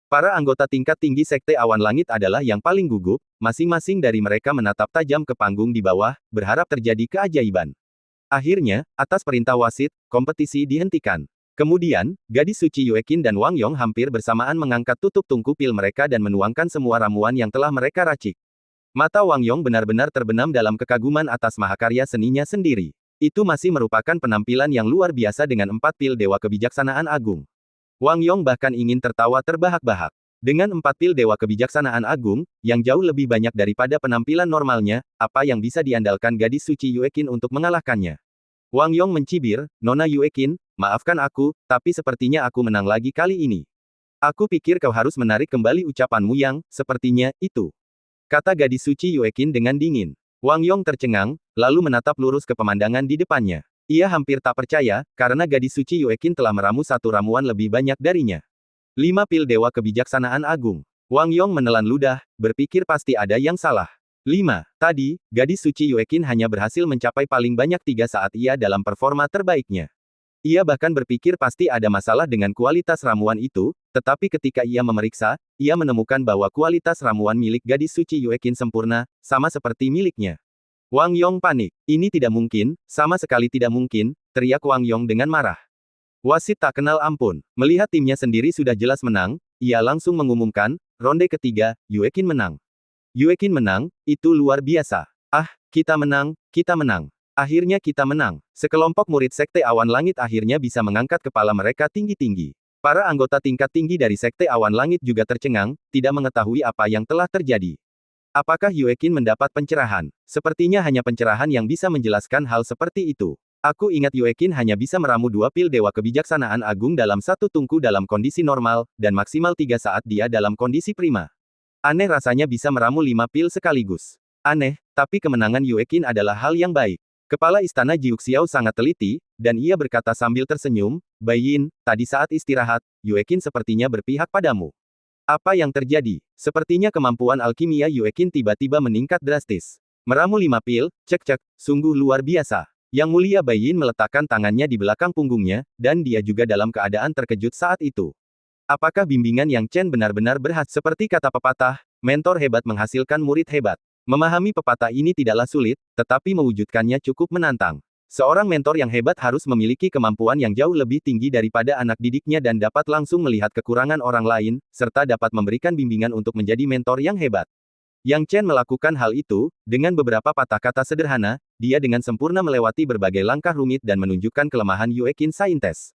Para anggota tingkat tinggi Sekte Awan Langit adalah yang paling gugup, masing-masing dari mereka menatap tajam ke panggung di bawah, berharap terjadi keajaiban. Akhirnya, atas perintah wasit, kompetisi dihentikan. Kemudian, gadis suci Yuekin dan Wang Yong hampir bersamaan mengangkat tutup tungku pil mereka dan menuangkan semua ramuan yang telah mereka racik. Mata Wang Yong benar-benar terbenam dalam kekaguman atas mahakarya seninya sendiri. Itu masih merupakan penampilan yang luar biasa dengan 4 pil Dewa Kebijaksanaan Agung. Wang Yong bahkan ingin tertawa terbahak-bahak. Dengan 4 pil Dewa Kebijaksanaan Agung, yang jauh lebih banyak daripada penampilan normalnya, apa yang bisa diandalkan gadis suci Yuekin untuk mengalahkannya? Wang Yong mencibir, Nona Yuekin, maafkan aku, tapi sepertinya aku menang lagi kali ini. Aku pikir kau harus menarik kembali ucapanmu yang, sepertinya, itu. Kata gadis suci Yuekin dengan dingin. Wang Yong tercengang, lalu menatap lurus ke pemandangan di depannya. Ia hampir tak percaya, karena gadis suci Yuekin telah meramu satu ramuan lebih banyak darinya. 5 pil Dewa Kebijaksanaan Agung. Wang Yong menelan ludah, berpikir pasti ada yang salah. 5. Tadi, gadis suci Yuekin hanya berhasil mencapai paling banyak 3 saat ia dalam performa terbaiknya. Ia bahkan berpikir pasti ada masalah dengan kualitas ramuan itu, tetapi ketika ia memeriksa, ia menemukan bahwa kualitas ramuan milik gadis suci Yuekin sempurna, sama seperti miliknya. Wang Yong panik. Ini tidak mungkin, sama sekali tidak mungkin, teriak Wang Yong dengan marah. Wasit tak kenal ampun. Melihat timnya sendiri sudah jelas menang, ia langsung mengumumkan, ronde ketiga, Yuekin menang. Yuekin menang, itu luar biasa. Ah, kita menang, kita menang. Akhirnya kita menang. Sekelompok murid Sekte Awan Langit akhirnya bisa mengangkat kepala mereka tinggi-tinggi. Para anggota tingkat tinggi dari Sekte Awan Langit juga tercengang, tidak mengetahui apa yang telah terjadi. Apakah Yuekin mendapat pencerahan? Sepertinya hanya pencerahan yang bisa menjelaskan hal seperti itu. Aku ingat Yuekin hanya bisa meramu 2 pil Dewa Kebijaksanaan Agung dalam satu tungku dalam kondisi normal, dan maksimal 3 saat dia dalam kondisi prima. Aneh rasanya bisa meramu 5 pil sekaligus. Aneh, tapi kemenangan Yuekin adalah hal yang baik. Kepala Istana Jiuxiao sangat teliti, dan ia berkata sambil tersenyum, Bai Yin, tadi saat istirahat, Yuekin sepertinya berpihak padamu. Apa yang terjadi? Sepertinya kemampuan alkimia Yuekin tiba-tiba meningkat drastis. Meramu 5 pil, cek-cek, sungguh luar biasa. Yang mulia Bai Yin meletakkan tangannya di belakang punggungnya, dan dia juga dalam keadaan terkejut saat itu. Apakah bimbingan Yang Chen benar-benar berhasil? Seperti kata pepatah, mentor hebat menghasilkan murid hebat. Memahami pepatah ini tidaklah sulit, tetapi mewujudkannya cukup menantang. Seorang mentor yang hebat harus memiliki kemampuan yang jauh lebih tinggi daripada anak didiknya dan dapat langsung melihat kekurangan orang lain, serta dapat memberikan bimbingan untuk menjadi mentor yang hebat. Yang Chen melakukan hal itu, dengan beberapa patah kata sederhana, dia dengan sempurna melewati berbagai langkah rumit dan menunjukkan kelemahan Yuekin Saintes.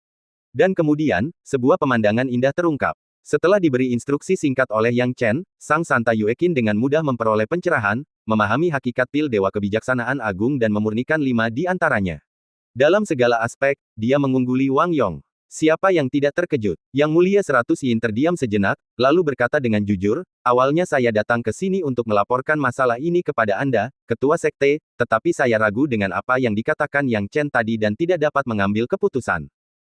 Dan kemudian, sebuah pemandangan indah terungkap. Setelah diberi instruksi singkat oleh Yang Chen, Sang Santa Yuekin dengan mudah memperoleh pencerahan, memahami hakikat pil Dewa Kebijaksanaan Agung dan memurnikan 5 di antaranya. Dalam segala aspek, dia mengungguli Wang Yong. Siapa yang tidak terkejut? Yang mulia 100 Yin terdiam sejenak, lalu berkata dengan jujur, awalnya saya datang ke sini untuk melaporkan masalah ini kepada Anda, Ketua Sekte, tetapi saya ragu dengan apa yang dikatakan Yang Chen tadi dan tidak dapat mengambil keputusan.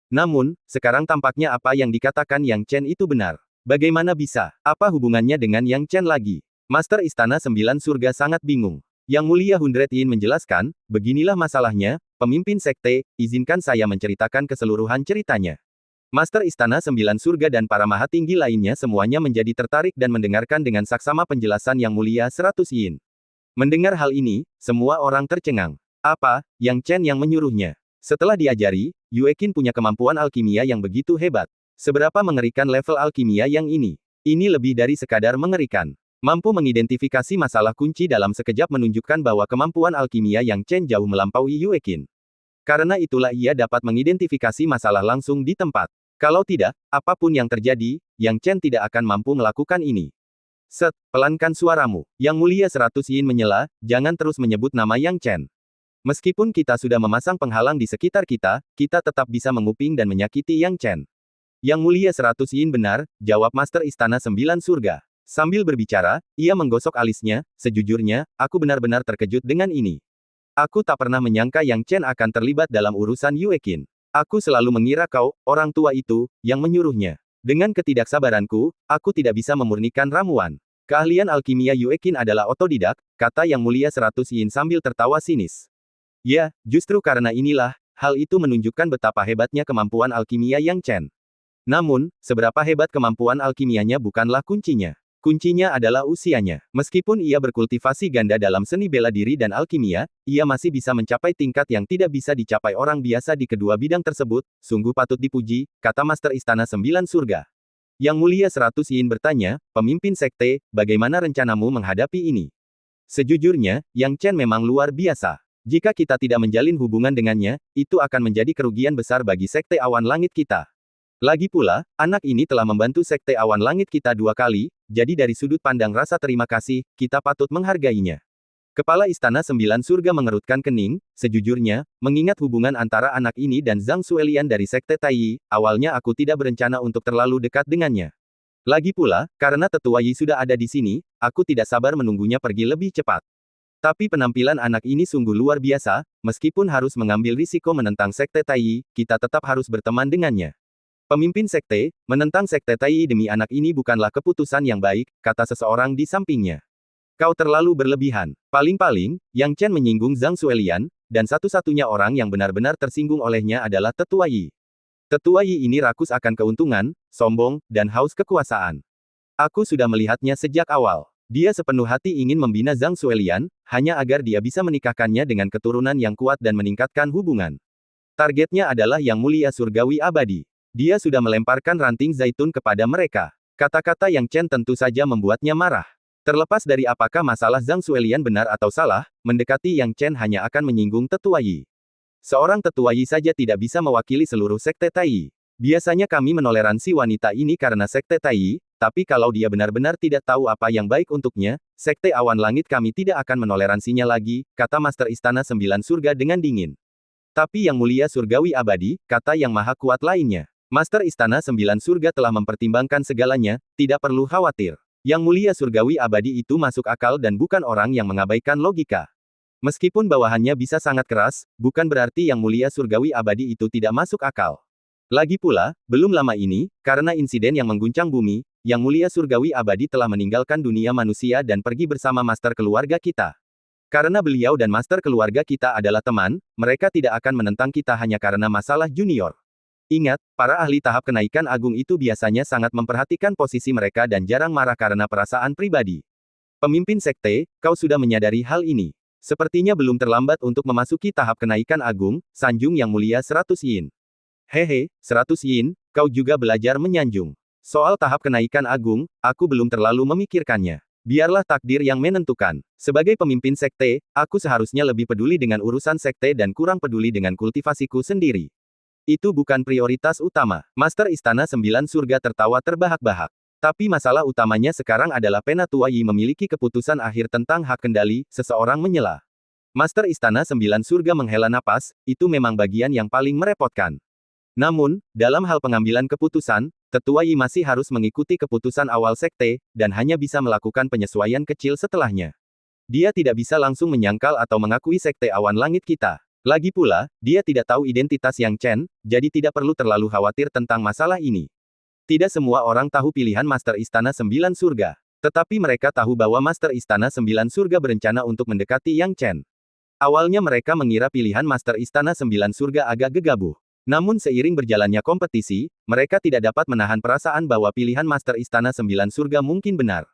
Namun, sekarang tampaknya apa yang dikatakan Yang Chen itu benar. Bagaimana bisa? Apa hubungannya dengan Yang Chen lagi? Master Istana 9 Surga sangat bingung. Yang mulia 100 Yin menjelaskan, beginilah masalahnya, pemimpin sekte, izinkan saya menceritakan keseluruhan ceritanya. Master Istana 9 Surga dan para maha tinggi lainnya semuanya menjadi tertarik dan mendengarkan dengan saksama penjelasan Yang mulia 100 Yin. Mendengar hal ini, semua orang tercengang. Apa, Yang Chen yang menyuruhnya? Setelah diajari, Yuekin punya kemampuan alkimia yang begitu hebat. Seberapa mengerikan level alkimia yang ini? Ini lebih dari sekadar mengerikan. Mampu mengidentifikasi masalah kunci dalam sekejap menunjukkan bahwa kemampuan alkimia Yang Chen jauh melampaui Yuekin. Karena itulah ia dapat mengidentifikasi masalah langsung di tempat. Kalau tidak, apapun yang terjadi, Yang Chen tidak akan mampu melakukan ini. Pelankan suaramu. Yang mulia 100 Yin menyela, jangan terus menyebut nama Yang Chen. Meskipun kita sudah memasang penghalang di sekitar kita, kita tetap bisa menguping dan menyakiti Yang Chen. Yang mulia 100 yin benar, jawab Master Istana Sembilan Surga. Sambil berbicara, ia menggosok alisnya, sejujurnya, aku benar-benar terkejut dengan ini. Aku tak pernah menyangka Yang Chen akan terlibat dalam urusan Yue Qin. Aku selalu mengira kau, orang tua itu, yang menyuruhnya. Dengan ketidaksabaranku, aku tidak bisa memurnikan ramuan. Keahlian alkimia Yue Qin adalah otodidak, kata Yang mulia 100 yin sambil tertawa sinis. Ya, justru karena inilah, hal itu menunjukkan betapa hebatnya kemampuan alkimia Yang Chen. Namun, seberapa hebat kemampuan alkimianya bukanlah kuncinya. Kuncinya adalah usianya. Meskipun ia berkultivasi ganda dalam seni bela diri dan alkimia, ia masih bisa mencapai tingkat yang tidak bisa dicapai orang biasa di kedua bidang tersebut, sungguh patut dipuji, kata Master Istana Sembilan Surga. Yang mulia 100 yin bertanya, pemimpin sekte, bagaimana rencanamu menghadapi ini? Sejujurnya, Yang Chen memang luar biasa. Jika kita tidak menjalin hubungan dengannya, itu akan menjadi kerugian besar bagi sekte awan langit kita. Lagi pula, anak ini telah membantu sekte awan langit kita 2 kali, jadi dari sudut pandang rasa terima kasih, kita patut menghargainya. Kepala Istana Sembilan Surga mengerutkan kening, sejujurnya, mengingat hubungan antara anak ini dan Zhang Suelian dari sekte Taiyi, awalnya aku tidak berencana untuk terlalu dekat dengannya. Lagi pula, karena Tetua Yi sudah ada di sini, aku tidak sabar menunggunya pergi lebih cepat. Tapi penampilan anak ini sungguh luar biasa, meskipun harus mengambil risiko menentang sekte Taiyi, kita tetap harus berteman dengannya. Pemimpin sekte, menentang sekte Taiyi demi anak ini bukanlah keputusan yang baik, kata seseorang di sampingnya. Kau terlalu berlebihan. Paling-paling, Yang Chen menyinggung Zhang Suelian, dan satu-satunya orang yang benar-benar tersinggung olehnya adalah Tetua Yi. Tetua Yi ini rakus akan keuntungan, sombong, dan haus kekuasaan. Aku sudah melihatnya sejak awal. Dia sepenuh hati ingin membina Zhang Suelian, hanya agar dia bisa menikahkannya dengan keturunan yang kuat dan meningkatkan hubungan. Targetnya adalah Yang Mulia Surgawi Abadi. Dia sudah melemparkan ranting zaitun kepada mereka. Kata-kata Yang Chen tentu saja membuatnya marah. Terlepas dari apakah masalah Zhang Suelian benar atau salah, mendekati Yang Chen hanya akan menyinggung Tetua Yi. Seorang Tetua Yi saja tidak bisa mewakili seluruh sekte Taiyi. Biasanya kami menoleransi wanita ini karena sekte Taiyi, tapi kalau dia benar-benar tidak tahu apa yang baik untuknya, sekte awan langit kami tidak akan menoleransinya lagi, kata Master Istana Sembilan Surga dengan dingin. Tapi Yang Mulia Surgawi Abadi, kata Yang Maha Kuat lainnya. Master Istana Sembilan Surga telah mempertimbangkan segalanya, tidak perlu khawatir. Yang Mulia Surgawi Abadi itu masuk akal dan bukan orang yang mengabaikan logika. Meskipun bawahannya bisa sangat keras, bukan berarti Yang Mulia Surgawi Abadi itu tidak masuk akal. Lagi pula, belum lama ini, karena insiden yang mengguncang bumi, Yang Mulia Surgawi Abadi telah meninggalkan dunia manusia dan pergi bersama master keluarga kita. Karena beliau dan master keluarga kita adalah teman, mereka tidak akan menentang kita hanya karena masalah junior. Ingat, para ahli tahap kenaikan agung itu biasanya sangat memperhatikan posisi mereka dan jarang marah karena perasaan pribadi. Pemimpin sekte, kau sudah menyadari hal ini. Sepertinya belum terlambat untuk memasuki tahap kenaikan agung, sanjung Yang Mulia 100 yin. Hehe, 100 yin, kau juga belajar menyanjung. Soal tahap kenaikan agung, aku belum terlalu memikirkannya. Biarlah takdir yang menentukan. Sebagai pemimpin sekte, aku seharusnya lebih peduli dengan urusan sekte dan kurang peduli dengan kultivasiku sendiri. Itu bukan prioritas utama. Master Istana Sembilan Surga tertawa terbahak-bahak. Tapi masalah utamanya sekarang adalah Penatua Yi memiliki keputusan akhir tentang hak kendali, seseorang menyela. Master Istana Sembilan Surga menghela napas, itu memang bagian yang paling merepotkan. Namun, dalam hal pengambilan keputusan, Tetua Yi masih harus mengikuti keputusan awal sekte, dan hanya bisa melakukan penyesuaian kecil setelahnya. Dia tidak bisa langsung menyangkal atau mengakui sekte awan langit kita. Lagi pula, dia tidak tahu identitas Yang Chen, jadi tidak perlu terlalu khawatir tentang masalah ini. Tidak semua orang tahu pilihan Master Istana Sembilan Surga. Tetapi mereka tahu bahwa Master Istana Sembilan Surga berencana untuk mendekati Yang Chen. Awalnya mereka mengira pilihan Master Istana Sembilan Surga agak gegabah. Namun seiring berjalannya kompetisi, mereka tidak dapat menahan perasaan bahwa pilihan Master Istana Sembilan Surga mungkin benar.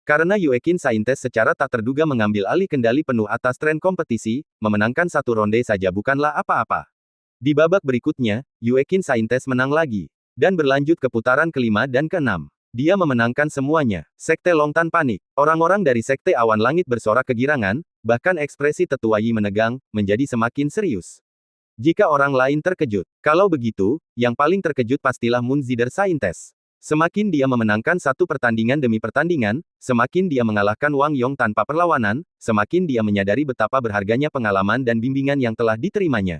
Karena Yue Qin Saintes secara tak terduga mengambil alih kendali penuh atas tren kompetisi, memenangkan satu ronde saja bukanlah apa-apa. Di babak berikutnya, Yue Qin Saintes menang lagi. Dan berlanjut ke putaran kelima dan keenam. Dia memenangkan semuanya. Sekte Longtan panik. Orang-orang dari Sekte Awan Langit bersorak kegirangan, bahkan ekspresi Tetua Yi menegang, menjadi semakin serius. Jika orang lain terkejut. Kalau begitu, yang paling terkejut pastilah Moon Zider Saintes. Semakin dia memenangkan satu pertandingan demi pertandingan, semakin dia mengalahkan Wang Yong tanpa perlawanan, semakin dia menyadari betapa berharganya pengalaman dan bimbingan yang telah diterimanya.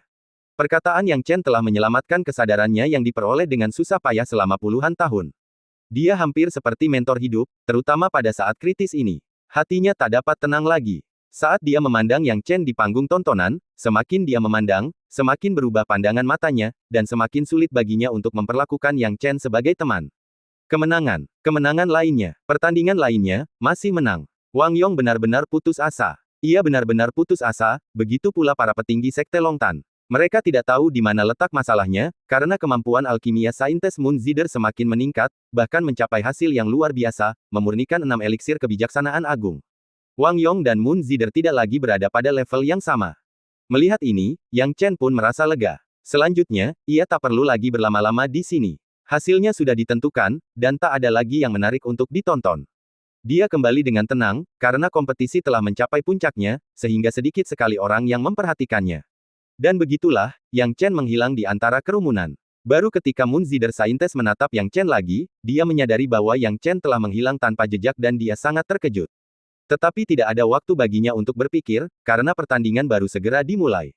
Perkataan Yang Chen telah menyelamatkan kesadarannya yang diperoleh dengan susah payah selama puluhan tahun. Dia hampir seperti mentor hidup, terutama pada saat kritis ini. Hatinya tak dapat tenang lagi. Saat dia memandang Yang Chen di panggung tontonan, semakin dia memandang, semakin berubah pandangan matanya, dan semakin sulit baginya untuk memperlakukan Yang Chen sebagai teman. Kemenangan lainnya, pertandingan lainnya, masih menang. Wang Yong benar-benar putus asa. Ia benar-benar putus asa, begitu pula para petinggi Sekte Longtan. Mereka tidak tahu di mana letak masalahnya, karena kemampuan alkimia saintes Moon Zider semakin meningkat, bahkan mencapai hasil yang luar biasa, memurnikan 6 eliksir kebijaksanaan agung. Wang Yong dan Moon Zider tidak lagi berada pada level yang sama. Melihat ini, Yang Chen pun merasa lega. Selanjutnya, ia tak perlu lagi berlama-lama di sini. Hasilnya sudah ditentukan, dan tak ada lagi yang menarik untuk ditonton. Dia kembali dengan tenang, karena kompetisi telah mencapai puncaknya, sehingga sedikit sekali orang yang memperhatikannya. Dan begitulah, Yang Chen menghilang di antara kerumunan. Baru ketika Moon Zider saintes menatap Yang Chen lagi, dia menyadari bahwa Yang Chen telah menghilang tanpa jejak dan dia sangat terkejut. Tetapi tidak ada waktu baginya untuk berpikir, karena pertandingan baru segera dimulai.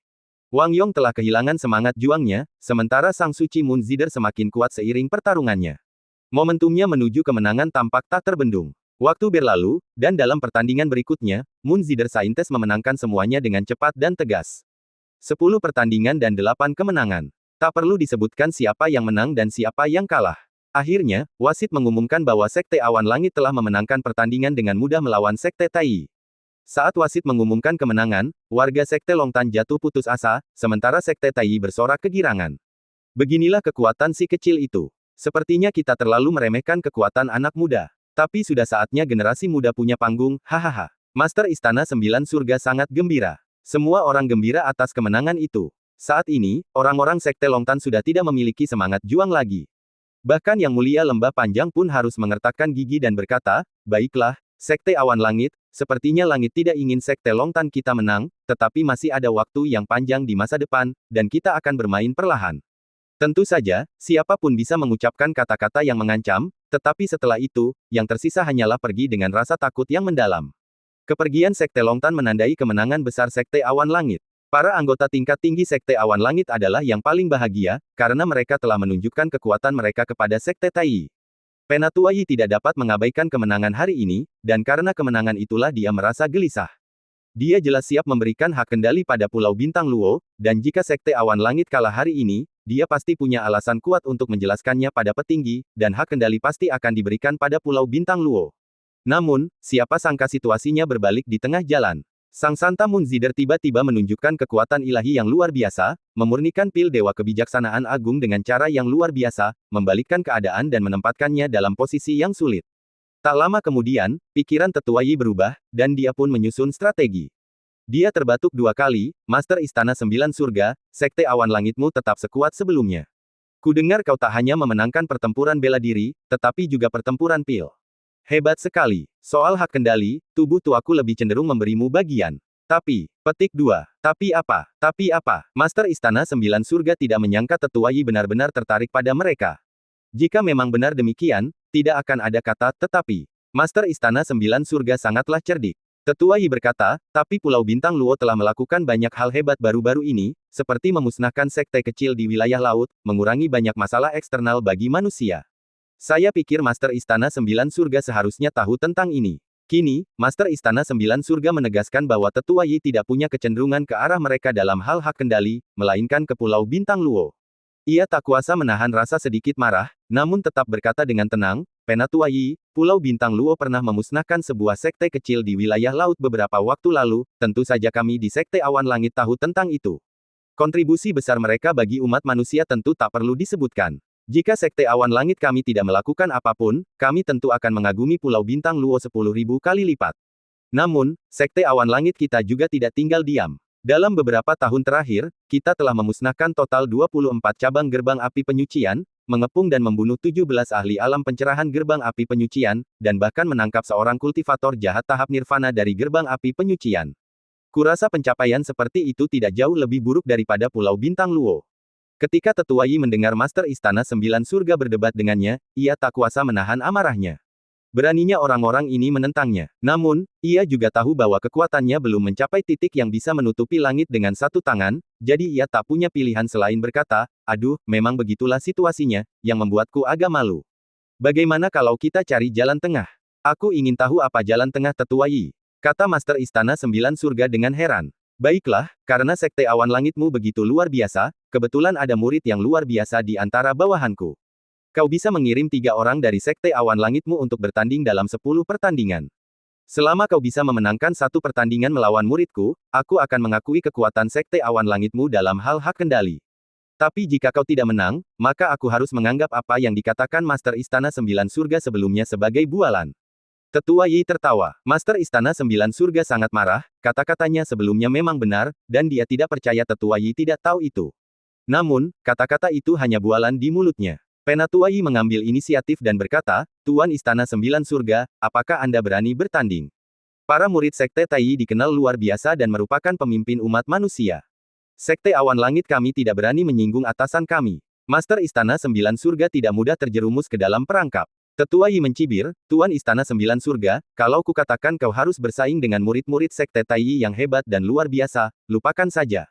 Wang Yong telah kehilangan semangat juangnya, sementara Sang Suci Moon Zider semakin kuat seiring pertarungannya. Momentumnya menuju kemenangan tampak tak terbendung. Waktu berlalu, dan dalam pertandingan berikutnya, Moon Zider saintes memenangkan semuanya dengan cepat dan tegas. 10 pertandingan dan 8 kemenangan. Tak perlu disebutkan siapa yang menang dan siapa yang kalah. Akhirnya, wasit mengumumkan bahwa Sekte Awan Langit telah memenangkan pertandingan dengan mudah melawan Sekte Tai. Saat wasit mengumumkan kemenangan, warga Sekte Longtan jatuh putus asa, sementara Sekte Tai bersorak kegirangan. Beginilah kekuatan si kecil itu. Sepertinya kita terlalu meremehkan kekuatan anak muda. Tapi sudah saatnya generasi muda punya panggung, hahaha. Master Istana Sembilan Surga sangat gembira. Semua orang gembira atas kemenangan itu. Saat ini, orang-orang Sekte Longtan sudah tidak memiliki semangat juang lagi. Bahkan Yang Mulia Lembah Panjang pun harus mengertakkan gigi dan berkata, baiklah, Sekte Awan Langit, sepertinya langit tidak ingin Sekte Longtan kita menang, tetapi masih ada waktu yang panjang di masa depan, dan kita akan bermain perlahan. Tentu saja, siapapun bisa mengucapkan kata-kata yang mengancam, tetapi setelah itu, yang tersisa hanyalah pergi dengan rasa takut yang mendalam. Kepergian Sekte Longtan menandai kemenangan besar Sekte Awan Langit. Para anggota tingkat tinggi Sekte Awan Langit adalah yang paling bahagia, karena mereka telah menunjukkan kekuatan mereka kepada Sekte Tai. Penatua Yi tidak dapat mengabaikan kemenangan hari ini, dan karena kemenangan itulah dia merasa gelisah. Dia jelas siap memberikan hak kendali pada Pulau Bintang Luo, dan jika Sekte Awan Langit kalah hari ini, dia pasti punya alasan kuat untuk menjelaskannya pada petinggi, dan hak kendali pasti akan diberikan pada Pulau Bintang Luo. Namun, siapa sangka situasinya berbalik di tengah jalan. Sang Santa Moon Zider tiba-tiba menunjukkan kekuatan ilahi yang luar biasa, memurnikan pil Dewa Kebijaksanaan Agung dengan cara yang luar biasa, membalikkan keadaan dan menempatkannya dalam posisi yang sulit. Tak lama kemudian, pikiran Tetua Yi berubah, dan dia pun menyusun strategi. Dia terbatuk 2 kali, Master Istana Sembilan Surga, Sekte Awan Langitmu tetap sekuat sebelumnya. Kudengar kau tak hanya memenangkan pertempuran bela diri, tetapi juga pertempuran pil. Hebat sekali. Soal hak kendali, tubuh tuaku lebih cenderung memberimu bagian. Tapi, petik 2. Tapi apa? Tapi apa? Master Istana Sembilan Surga tidak menyangka Tetua Yi benar-benar tertarik pada mereka. Jika memang benar demikian, tidak akan ada kata tetapi. Master Istana Sembilan Surga sangatlah cerdik. Tetua Yi berkata, tapi Pulau Bintang Luo telah melakukan banyak hal hebat baru-baru ini, seperti memusnahkan sekte kecil di wilayah laut, mengurangi banyak masalah eksternal bagi manusia. Saya pikir Master Istana Sembilan Surga seharusnya tahu tentang ini. Kini, Master Istana Sembilan Surga menegaskan bahwa Tetua Yi tidak punya kecenderungan ke arah mereka dalam hal hak kendali, melainkan ke Pulau Bintang Luo. Ia tak kuasa menahan rasa sedikit marah, namun tetap berkata dengan tenang, Penatua Yi, Pulau Bintang Luo pernah memusnahkan sebuah sekte kecil di wilayah laut beberapa waktu lalu, tentu saja kami di Sekte Awan Langit tahu tentang itu. Kontribusi besar mereka bagi umat manusia tentu tak perlu disebutkan. Jika Sekte Awan Langit kami tidak melakukan apapun, kami tentu akan mengagumi Pulau Bintang Luo 10.000 kali lipat. Namun, Sekte Awan Langit kita juga tidak tinggal diam. Dalam beberapa tahun terakhir, kita telah memusnahkan total 24 cabang gerbang api penyucian, mengepung dan membunuh 17 ahli alam pencerahan gerbang api penyucian, dan bahkan menangkap seorang kultivator jahat tahap nirvana dari gerbang api penyucian. Kurasa pencapaian seperti itu tidak jauh lebih buruk daripada Pulau Bintang Luo. Ketika Tetua Yi mendengar Master Istana Sembilan Surga berdebat dengannya, ia tak kuasa menahan amarahnya. Beraninya orang-orang ini menentangnya. Namun, ia juga tahu bahwa kekuatannya belum mencapai titik yang bisa menutupi langit dengan satu tangan, jadi ia tak punya pilihan selain berkata, aduh, memang begitulah situasinya, yang membuatku agak malu. Bagaimana kalau kita cari jalan tengah? Aku ingin tahu apa jalan tengah Tetua Yi, kata Master Istana Sembilan Surga dengan heran. Baiklah, karena Sekte Awan Langitmu begitu luar biasa, kebetulan ada murid yang luar biasa di antara bawahanku. Kau bisa mengirim 3 orang dari Sekte Awan Langitmu untuk bertanding dalam 10 pertandingan. Selama kau bisa memenangkan satu pertandingan melawan muridku, aku akan mengakui kekuatan Sekte Awan Langitmu dalam hal hak kendali. Tapi jika kau tidak menang, maka aku harus menganggap apa yang dikatakan Master Istana Sembilan Surga sebelumnya sebagai bualan. Tetua Yi tertawa. Master Istana Sembilan Surga sangat marah, kata-katanya sebelumnya memang benar, dan dia tidak percaya Tetua Yi tidak tahu itu. Namun, kata-kata itu hanya bualan di mulutnya. Penatua Yi mengambil inisiatif dan berkata, Tuan Istana Sembilan Surga, apakah Anda berani bertanding? Para murid Sekte Tai dikenal luar biasa dan merupakan pemimpin umat manusia. Sekte Awan Langit kami tidak berani menyinggung atasan kami. Master Istana Sembilan Surga tidak mudah terjerumus ke dalam perangkap. Tetua Yi mencibir, Tuan Istana Sembilan Surga, kalau kukatakan kau harus bersaing dengan murid-murid Sekte Tai yang hebat dan luar biasa, lupakan saja.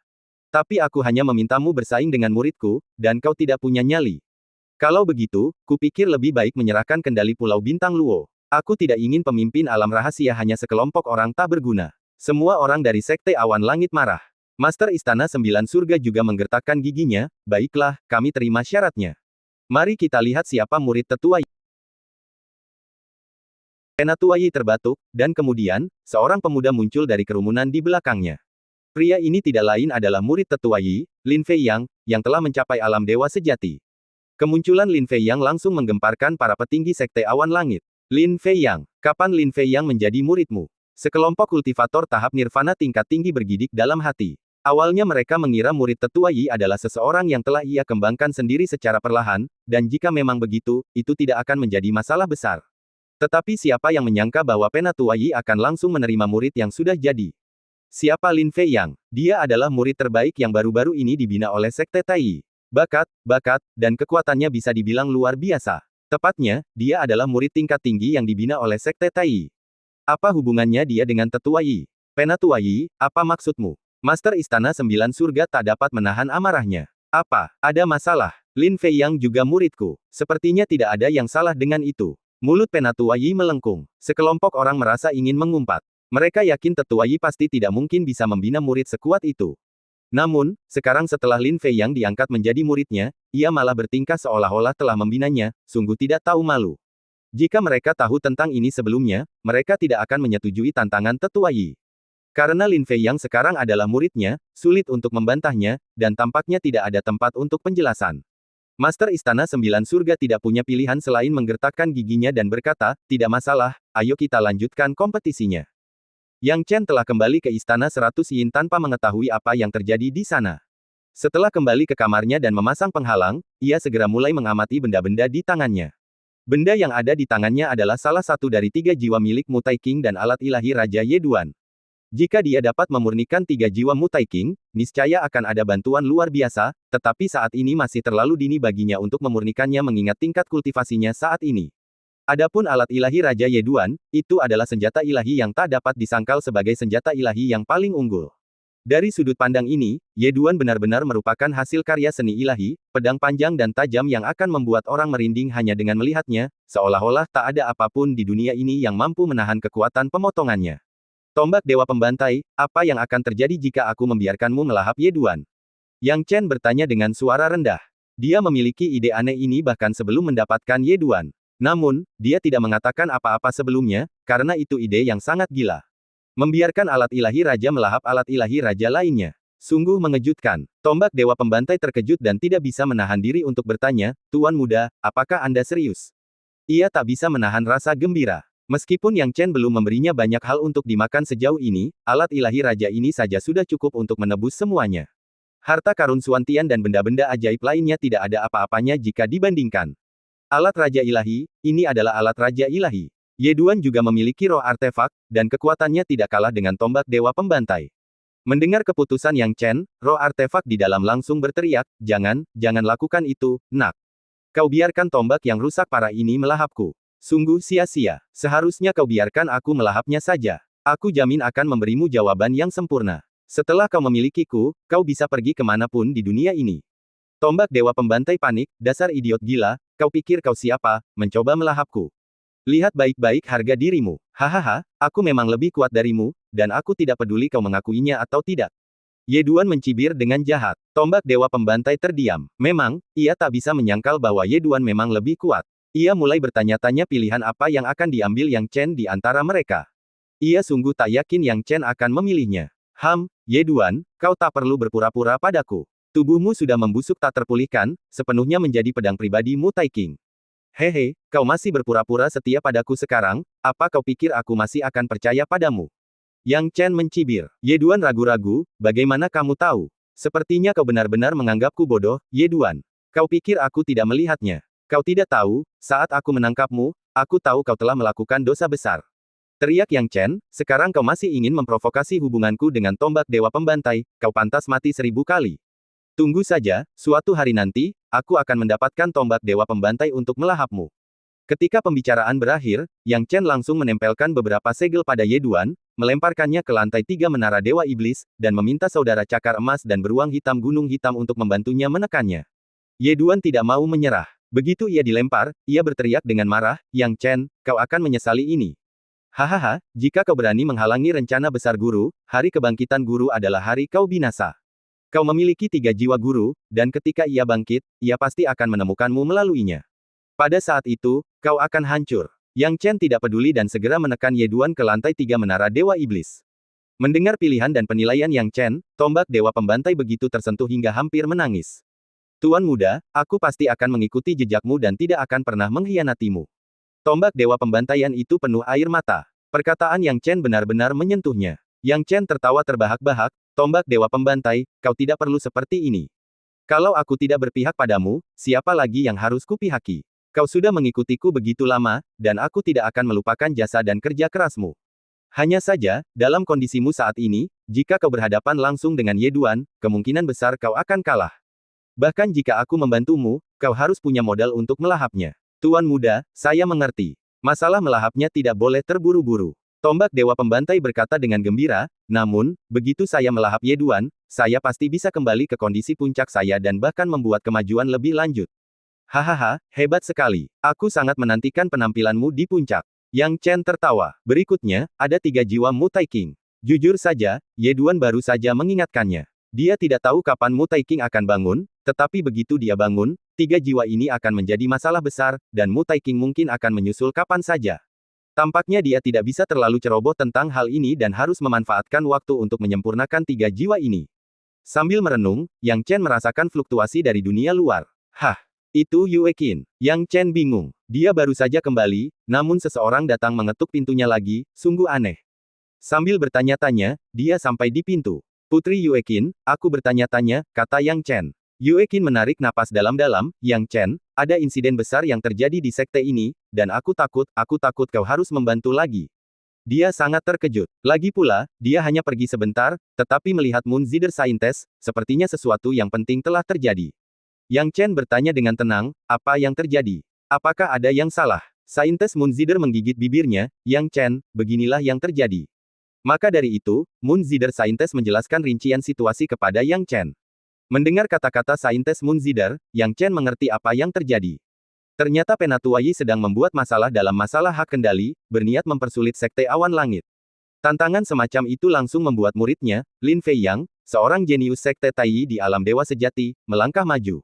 Tapi aku hanya memintamu bersaing dengan muridku, dan kau tidak punya nyali. Kalau begitu, kupikir lebih baik menyerahkan kendali Pulau Bintang Luo. Aku tidak ingin pemimpin alam rahasia hanya sekelompok orang tak berguna. Semua orang dari Sekte Awan Langit marah. Master Istana Sembilan Surga juga menggertakkan giginya, baiklah, kami terima syaratnya. Mari kita lihat siapa murid Tetua Yi. Penatua Yi terbatuk, dan kemudian, seorang pemuda muncul dari kerumunan di belakangnya. Pria ini tidak lain adalah murid Tetua Yi, Lin Fei Yang, yang telah mencapai alam dewa sejati. Kemunculan Lin Fei Yang langsung menggemparkan para petinggi Sekte Awan Langit. Lin Fei Yang, kapan Lin Fei Yang menjadi muridmu? Sekelompok kultivator tahap nirvana tingkat tinggi bergidik dalam hati. Awalnya mereka mengira murid Tetua Yi adalah seseorang yang telah ia kembangkan sendiri secara perlahan, dan jika memang begitu, itu tidak akan menjadi masalah besar. Tetapi siapa yang menyangka bahwa Penatua Yi akan langsung menerima murid yang sudah jadi? Siapa Lin Fei Yang? Dia adalah murid terbaik yang baru-baru ini dibina oleh Sekte Tai. Bakat, dan kekuatannya bisa dibilang luar biasa. Tepatnya, dia adalah murid tingkat tinggi yang dibina oleh Sekte Tai. Apa hubungannya dia dengan Tetua Yi? Penatua Yi, apa maksudmu? Master Istana Sembilan Surga tak dapat menahan amarahnya. Apa? Ada masalah? Lin Fei Yang juga muridku. Sepertinya tidak ada yang salah dengan itu. Mulut Penatua Yi melengkung. Sekelompok orang merasa ingin mengumpat. Mereka yakin Tetua Yi pasti tidak mungkin bisa membina murid sekuat itu. Namun, sekarang setelah Lin Fei Yang diangkat menjadi muridnya, ia malah bertingkah seolah-olah telah membinanya, sungguh tidak tahu malu. Jika mereka tahu tentang ini sebelumnya, mereka tidak akan menyetujui tantangan Tetua Yi. Karena Lin Fei Yang sekarang adalah muridnya, sulit untuk membantahnya, dan tampaknya tidak ada tempat untuk penjelasan. Master Istana Sembilan Surga tidak punya pilihan selain menggertakkan giginya dan berkata, tidak masalah, ayo kita lanjutkan kompetisinya. Yang Chen telah kembali ke Istana 100 Yin tanpa mengetahui apa yang terjadi di sana. Setelah kembali ke kamarnya dan memasang penghalang, ia segera mulai mengamati benda-benda di tangannya. Benda yang ada di tangannya adalah salah satu dari 3 jiwa milik Mutai King dan alat ilahi Raja Ye Duan. Jika dia dapat memurnikan 3 jiwa Mutai King, niscaya akan ada bantuan luar biasa, tetapi saat ini masih terlalu dini baginya untuk memurnikannya mengingat tingkat kultivasinya saat ini. Adapun alat ilahi Raja Ye Duan, itu adalah senjata ilahi yang tak dapat disangkal sebagai senjata ilahi yang paling unggul. Dari sudut pandang ini, Ye Duan benar-benar merupakan hasil karya seni ilahi, pedang panjang dan tajam yang akan membuat orang merinding hanya dengan melihatnya, seolah-olah tak ada apapun di dunia ini yang mampu menahan kekuatan pemotongannya. Tombak Dewa Pembantai, apa yang akan terjadi jika aku membiarkanmu melahap Ye Duan? Yang Chen bertanya dengan suara rendah. Dia memiliki ide aneh ini bahkan sebelum mendapatkan Ye Duan. Namun, dia tidak mengatakan apa-apa sebelumnya, karena itu ide yang sangat gila. Membiarkan alat ilahi raja melahap alat ilahi raja lainnya. Sungguh mengejutkan. Tombak Dewa Pembantai terkejut dan tidak bisa menahan diri untuk bertanya, Tuan Muda, apakah Anda serius? Ia tak bisa menahan rasa gembira. Meskipun Yang Chen belum memberinya banyak hal untuk dimakan sejauh ini, alat ilahi raja ini saja sudah cukup untuk menebus semuanya. Harta karun Suantian dan benda-benda ajaib lainnya tidak ada apa-apanya jika dibandingkan. Alat raja ilahi, ini adalah alat raja ilahi. Ye Duan juga memiliki roh artefak, dan kekuatannya tidak kalah dengan tombak Dewa Pembantai. Mendengar keputusan Yang Chen, roh artefak di dalam langsung berteriak, jangan lakukan itu, nak. Kau biarkan tombak yang rusak parah ini melahapku. Sungguh sia-sia. Seharusnya kau biarkan aku melahapnya saja. Aku jamin akan memberimu jawaban yang sempurna. Setelah kau memilikiku, kau bisa pergi kemanapun di dunia ini. Tombak Dewa Pembantai panik, dasar idiot gila, kau pikir kau siapa, mencoba melahapku. Lihat baik-baik harga dirimu. Hahaha, aku memang lebih kuat darimu, dan aku tidak peduli kau mengakuinya atau tidak. Ye Duan mencibir dengan jahat. Tombak Dewa Pembantai terdiam. Memang, ia tak bisa menyangkal bahwa Ye Duan memang lebih kuat. Ia mulai bertanya-tanya pilihan apa yang akan diambil Yang Chen di antara mereka. Ia sungguh tak yakin Yang Chen akan memilihnya. Ye Duan, kau tak perlu berpura-pura padaku. Tubuhmu sudah membusuk tak terpulihkan, sepenuhnya menjadi pedang pribadi Mu Tai King. Hehe, kau masih berpura-pura setia padaku sekarang, apa kau pikir aku masih akan percaya padamu? Yang Chen mencibir. Ye Duan ragu-ragu, bagaimana kamu tahu? Sepertinya kau benar-benar menganggapku bodoh, Ye Duan. Kau pikir aku tidak melihatnya? Kau tidak tahu, saat aku menangkapmu, aku tahu kau telah melakukan dosa besar. Teriak Yang Chen, sekarang kau masih ingin memprovokasi hubunganku dengan tombak Dewa Pembantai, kau pantas mati 1000 kali. Tunggu saja, suatu hari nanti, aku akan mendapatkan tombak Dewa Pembantai untuk melahapmu. Ketika pembicaraan berakhir, Yang Chen langsung menempelkan beberapa segel pada Ye Duan, melemparkannya ke lantai 3 Menara Dewa Iblis, dan meminta saudara cakar emas dan beruang hitam Gunung Hitam untuk membantunya menekannya. Ye Duan tidak mau menyerah. Begitu ia dilempar, ia berteriak dengan marah, Yang Chen, kau akan menyesali ini. Hahaha, jika kau berani menghalangi rencana besar guru, hari kebangkitan guru adalah hari kau binasa. Kau memiliki 3 jiwa guru, dan ketika ia bangkit, ia pasti akan menemukanmu melaluinya. Pada saat itu, kau akan hancur. Yang Chen tidak peduli dan segera menekan Ye Duan ke lantai 3 Menara Dewa Iblis. Mendengar pilihan dan penilaian Yang Chen, tombak Dewa Pembantai begitu tersentuh hingga hampir menangis. Tuan muda, aku pasti akan mengikuti jejakmu dan tidak akan pernah mengkhianatimu. Tombak Dewa Pembantaian itu penuh air mata. Perkataan Yang Chen benar-benar menyentuhnya. Yang Chen tertawa terbahak-bahak, tombak Dewa Pembantai, kau tidak perlu seperti ini. Kalau aku tidak berpihak padamu, siapa lagi yang harus kupihaki? Kau sudah mengikutiku begitu lama, dan aku tidak akan melupakan jasa dan kerja kerasmu. Hanya saja, dalam kondisimu saat ini, jika kau berhadapan langsung dengan Ye Duan, kemungkinan besar kau akan kalah. Bahkan jika aku membantumu, kau harus punya modal untuk melahapnya. Tuan muda, saya mengerti. Masalah melahapnya tidak boleh terburu-buru. Tombak Dewa Pembantai berkata dengan gembira, namun, begitu saya melahap Ye Duan, saya pasti bisa kembali ke kondisi puncak saya dan bahkan membuat kemajuan lebih lanjut. Hahaha, hebat sekali. Aku sangat menantikan penampilanmu di puncak. Yang Chen tertawa. Berikutnya, ada 3 jiwa Mu Tai King. Jujur saja, Ye Duan baru saja mengingatkannya. Dia tidak tahu kapan Mu Tai King akan bangun, tetapi begitu dia bangun, 3 jiwa ini akan menjadi masalah besar, dan Mu Tai King mungkin akan menyusul kapan saja. Tampaknya dia tidak bisa terlalu ceroboh tentang hal ini dan harus memanfaatkan waktu untuk menyempurnakan 3 jiwa ini. Sambil merenung, Yang Chen merasakan fluktuasi dari dunia luar. Hah, itu Yue Qin. Yang Chen bingung. Dia baru saja kembali, namun seseorang datang mengetuk pintunya lagi, sungguh aneh. Sambil bertanya-tanya, dia sampai di pintu. Putri Yue Qin, aku bertanya-tanya, kata Yang Chen. Yue Qin menarik napas dalam-dalam, Yang Chen, ada insiden besar yang terjadi di sekte ini, dan aku takut kau harus membantu lagi. Dia sangat terkejut. Lagi pula, dia hanya pergi sebentar, tetapi melihat Moon Zider Saintes, sepertinya sesuatu yang penting telah terjadi. Yang Chen bertanya dengan tenang, apa yang terjadi? Apakah ada yang salah? Saintes Moon Zider menggigit bibirnya, Yang Chen, beginilah yang terjadi. Maka dari itu, Moon Zider Saintes menjelaskan rincian situasi kepada Yang Chen. Mendengar kata-kata Saintes Moon Zider, Yang Chen mengerti apa yang terjadi. Ternyata Penatua Yi sedang membuat masalah dalam masalah hak kendali, berniat mempersulit Sekte Awan Langit. Tantangan semacam itu langsung membuat muridnya, Lin Feiyang, seorang jenius Sekte Taiyi di alam dewa sejati, melangkah maju.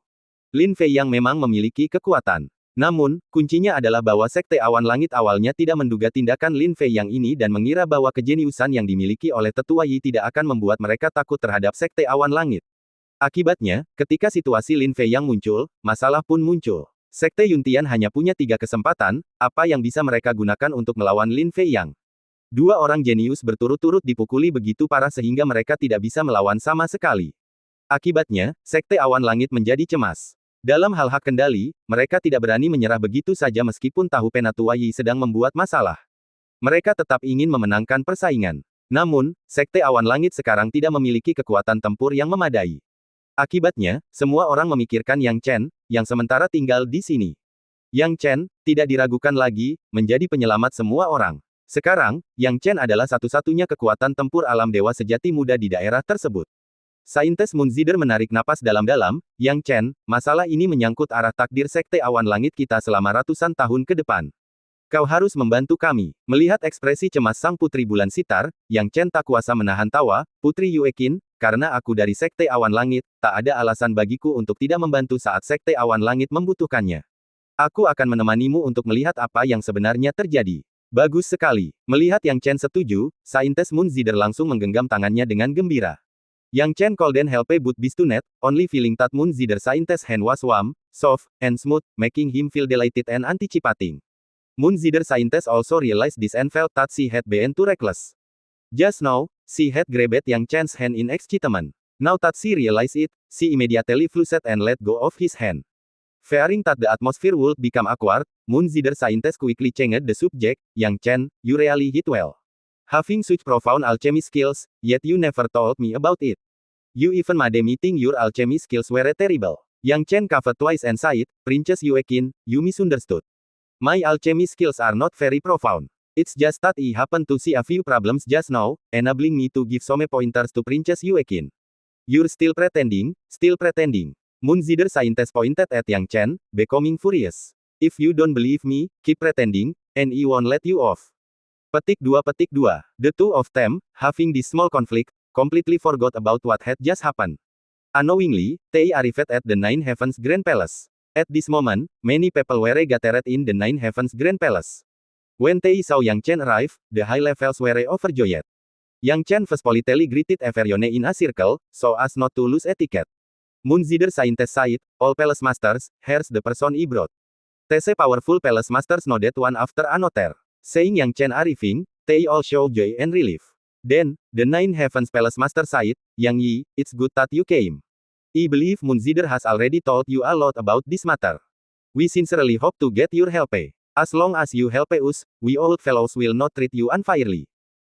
Lin Feiyang memang memiliki kekuatan. Namun, kuncinya adalah bahwa Sekte Awan Langit awalnya tidak menduga tindakan Lin Feiyang ini dan mengira bahwa kejeniusan yang dimiliki oleh Tetua Yi tidak akan membuat mereka takut terhadap Sekte Awan Langit. Akibatnya, ketika situasi Lin Feiyang muncul, masalah pun muncul. Sekte Yuntian hanya punya 3 kesempatan, apa yang bisa mereka gunakan untuk melawan Lin Feiyang? 2 orang jenius berturut-turut dipukuli begitu parah sehingga mereka tidak bisa melawan sama sekali. Akibatnya, Sekte Awan Langit menjadi cemas. Dalam hal hak kendali, mereka tidak berani menyerah begitu saja meskipun tahu Penatua Yi sedang membuat masalah. Mereka tetap ingin memenangkan persaingan. Namun, Sekte Awan Langit sekarang tidak memiliki kekuatan tempur yang memadai. Akibatnya, semua orang memikirkan Yang Chen, yang sementara tinggal di sini. Yang Chen, tidak diragukan lagi, menjadi penyelamat semua orang. Sekarang, Yang Chen adalah satu-satunya kekuatan tempur alam dewa sejati muda di daerah tersebut. Saintes Moonzider menarik napas dalam-dalam, Yang Chen, masalah ini menyangkut arah takdir Sekte Awan Langit kita selama ratusan tahun ke depan. Kau harus membantu kami. Melihat ekspresi cemas sang Putri Bulan Sitar, Yang Chen tak kuasa menahan tawa, Putri Yuekin, karena aku dari Sekte Awan Langit, tak ada alasan bagiku untuk tidak membantu saat Sekte Awan Langit membutuhkannya. Aku akan menemanimu untuk melihat apa yang sebenarnya terjadi. Bagus sekali. Melihat Yang Chen setuju, Saintes Moonzider langsung menggenggam tangannya dengan gembira. Yang Chen couldn't help but be stunned, only feeling that Moonzider Scientist's hand was warm, soft, and smooth, making him feel delighted and anticipating. Moonzider Scientist also realized this and felt that she had been too reckless. Just now, she had grabbed Yang Chen's hand in excitement. Now that she realized it, she immediately flushed and let go of his hand. Fearing that the atmosphere would become awkward, Moonzider Scientist quickly changed the subject. Yang Chen, you really hit well. Having such profound alchemy skills, yet you never told me about it. You even made me think your alchemy skills were terrible. Yang Chen coughed twice and sighed, Princess Yuekin, you misunderstood. My alchemy skills are not very profound. It's just that I happened to see a few problems just now, enabling me to give some pointers to Princess Yuekin. You're still pretending, still pretending. Moonzider Scientist pointed at Yang Chen, becoming furious. If you don't believe me, keep pretending, and I won't let you off. Petik 2. The two of them, having this small conflict, completely forgot about what had just happened. Unknowingly, they arrived at the Nine Heavens Grand Palace. At this moment, many people were gathered in the Nine Heavens Grand Palace. When they saw Yang Chen arrive, the high levels were overjoyed. Yang Chen first politely greeted everyone in a circle, so as not to lose etiquette. Moonzider Scientist sighed, all Palace Masters, here's the person I brought. These powerful Palace Masters nodded one after another. Seeing Yang Chen arriving, they all show joy and relief. Then, the Nine Heavens Palace Master sighed, Yang Yi, it's good that you came. I believe Moonzider has already told you a lot about this matter. We sincerely hope to get your help. As long as you help us, we old fellows will not treat you unfairly.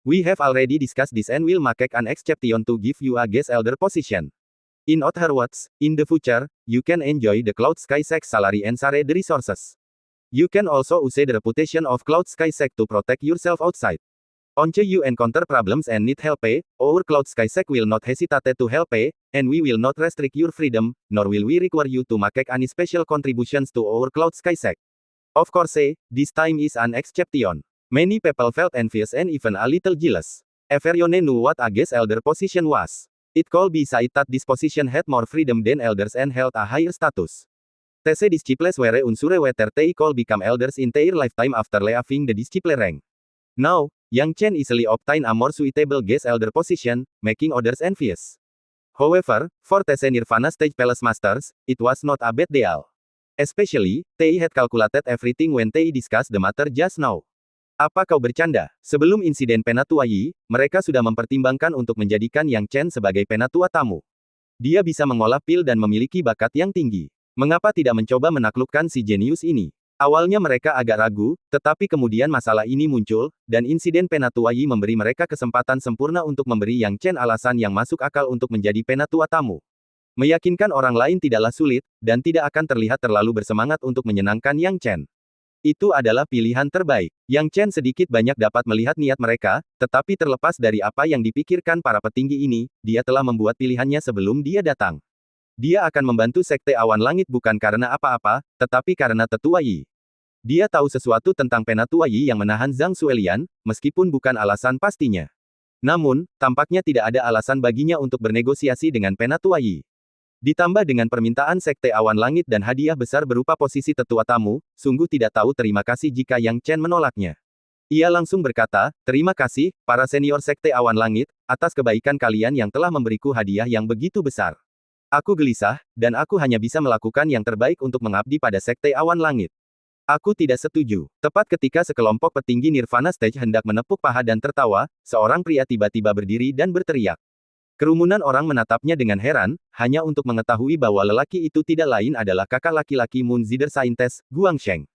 We have already discussed this and will make an exception to give you a guest elder position. In other words, in the future, you can enjoy the Cloud Sky Sect salary and share the resources. You can also use the reputation of Cloud Sky Sect to protect yourself outside. Once you encounter problems and need help, our Cloud Sky Sect will not hesitate to help, and we will not restrict your freedom, nor will we require you to make any special contributions to our Cloud Sky Sect. Of course, this time is an exception. Many people felt envious and even a little jealous. Everyone knew what a guest elder position was. It could be said that this position had more freedom than elders and held a higher status. These disciples were unsure whether they could become elders in their lifetime after leaving the disciple rank. Now, Yang Chen easily obtained a more suitable guest elder position, making others envious. However, for these Nirvana Stage Palace Masters, it was not a bad deal. Especially, they had calculated everything when they discussed the matter just now. Apa kau bercanda? Sebelum insiden Penatua Yi, mereka sudah mempertimbangkan untuk menjadikan Yang Chen sebagai penatua tamu. Dia bisa mengolah pil dan memiliki bakat yang tinggi. Mengapa tidak mencoba menaklukkan si jenius ini? Awalnya mereka agak ragu, tetapi kemudian masalah ini muncul, dan insiden Penatua Yi memberi mereka kesempatan sempurna untuk memberi Yang Chen alasan yang masuk akal untuk menjadi penatua tamu. Meyakinkan orang lain tidaklah sulit, dan tidak akan terlihat terlalu bersemangat untuk menyenangkan Yang Chen. Itu adalah pilihan terbaik. Yang Chen sedikit banyak dapat melihat niat mereka, tetapi terlepas dari apa yang dipikirkan para petinggi ini, dia telah membuat pilihannya sebelum dia datang. Dia akan membantu Sekte Awan Langit bukan karena apa-apa, tetapi karena Tetua Yi. Dia tahu sesuatu tentang Penatua Yi yang menahan Zhang Xuelian, meskipun bukan alasan pastinya. Namun, tampaknya tidak ada alasan baginya untuk bernegosiasi dengan Penatua Yi. Ditambah dengan permintaan Sekte Awan Langit dan hadiah besar berupa posisi tetua tamu, sungguh tidak tahu terima kasih jika Yang Chen menolaknya. Ia langsung berkata, terima kasih, para senior Sekte Awan Langit, atas kebaikan kalian yang telah memberiku hadiah yang begitu besar. Aku gelisah, dan aku hanya bisa melakukan yang terbaik untuk mengabdi pada Sekte Awan Langit. Aku tidak setuju. Tepat ketika sekelompok petinggi Nirvana Stage hendak menepuk paha dan tertawa, seorang pria tiba-tiba berdiri dan berteriak. Kerumunan orang menatapnya dengan heran, hanya untuk mengetahui bahwa lelaki itu tidak lain adalah kakak laki-laki Moonzider Scientist, Guangsheng.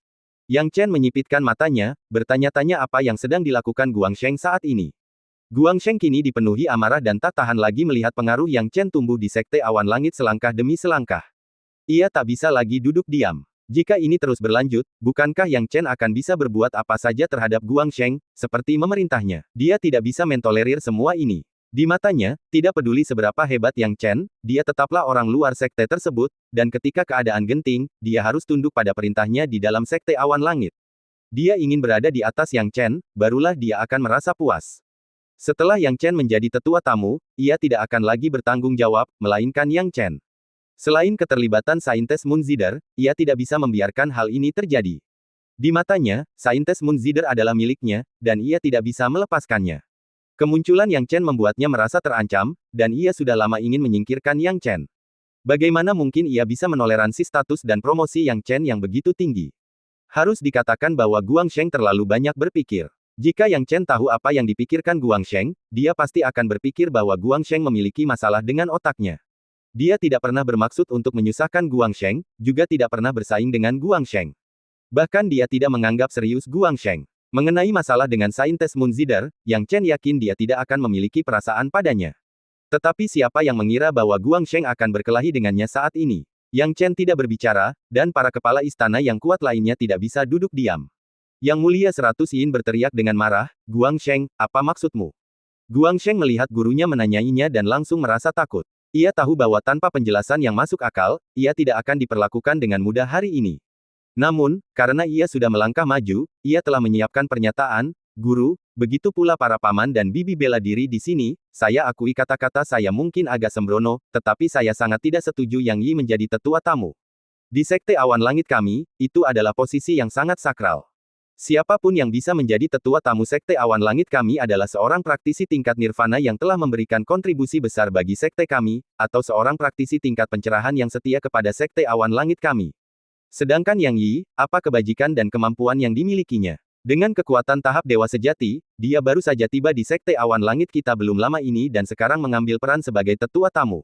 Yang Chen menyipitkan matanya, bertanya-tanya apa yang sedang dilakukan Guangsheng saat ini. Guangsheng kini dipenuhi amarah dan tak tahan lagi melihat pengaruh Yang Chen tumbuh di Sekte Awan Langit selangkah demi selangkah. Ia tak bisa lagi duduk diam. Jika ini terus berlanjut, bukankah Yang Chen akan bisa berbuat apa saja terhadap Guangsheng, seperti memerintahnya? Dia tidak bisa mentolerir semua ini. Di matanya, tidak peduli seberapa hebat Yang Chen, dia tetaplah orang luar sekte tersebut, dan ketika keadaan genting, dia harus tunduk pada perintahnya di dalam Sekte Awan Langit. Dia ingin berada di atas Yang Chen, barulah dia akan merasa puas. Setelah Yang Chen menjadi tetua tamu, ia tidak akan lagi bertanggung jawab, melainkan Yang Chen. Selain keterlibatan Saintes Munzider, ia tidak bisa membiarkan hal ini terjadi. Di matanya, Saintes Munzider adalah miliknya, dan ia tidak bisa melepaskannya. Kemunculan Yang Chen membuatnya merasa terancam, dan ia sudah lama ingin menyingkirkan Yang Chen. Bagaimana mungkin ia bisa menoleransi status dan promosi Yang Chen yang begitu tinggi? Harus dikatakan bahwa Guangsheng terlalu banyak berpikir. Jika Yang Chen tahu apa yang dipikirkan Guangsheng, dia pasti akan berpikir bahwa Guangsheng memiliki masalah dengan otaknya. Dia tidak pernah bermaksud untuk menyusahkan Guangsheng, juga tidak pernah bersaing dengan Guangsheng. Bahkan dia tidak menganggap serius Guangsheng. Mengenai masalah dengan Saintes Munzider, Yang Chen yakin dia tidak akan memiliki perasaan padanya. Tetapi siapa yang mengira bahwa Guangsheng akan berkelahi dengannya saat ini? Yang Chen tidak berbicara, dan para kepala istana yang kuat lainnya tidak bisa duduk diam. Yang Mulia 100 Yin berteriak dengan marah, "Guangsheng, apa maksudmu?" Guangsheng melihat gurunya menanyainya dan langsung merasa takut. Ia tahu bahwa tanpa penjelasan yang masuk akal, ia tidak akan diperlakukan dengan mudah hari ini. Namun, karena ia sudah melangkah maju, ia telah menyiapkan pernyataan, "Guru, begitu pula para paman dan bibi bela diri di sini, saya akui kata-kata saya mungkin agak sembrono, tetapi saya sangat tidak setuju Yang Yi menjadi tetua tamu. Di Sekte Awan Langit kami, itu adalah posisi yang sangat sakral. Siapapun yang bisa menjadi tetua tamu Sekte Awan Langit kami adalah seorang praktisi tingkat nirvana yang telah memberikan kontribusi besar bagi sekte kami, atau seorang praktisi tingkat pencerahan yang setia kepada Sekte Awan Langit kami. Sedangkan Yang Yi, apa kebajikan dan kemampuan yang dimilikinya? Dengan kekuatan tahap dewa sejati, dia baru saja tiba di Sekte Awan Langit kita belum lama ini dan sekarang mengambil peran sebagai tetua tamu.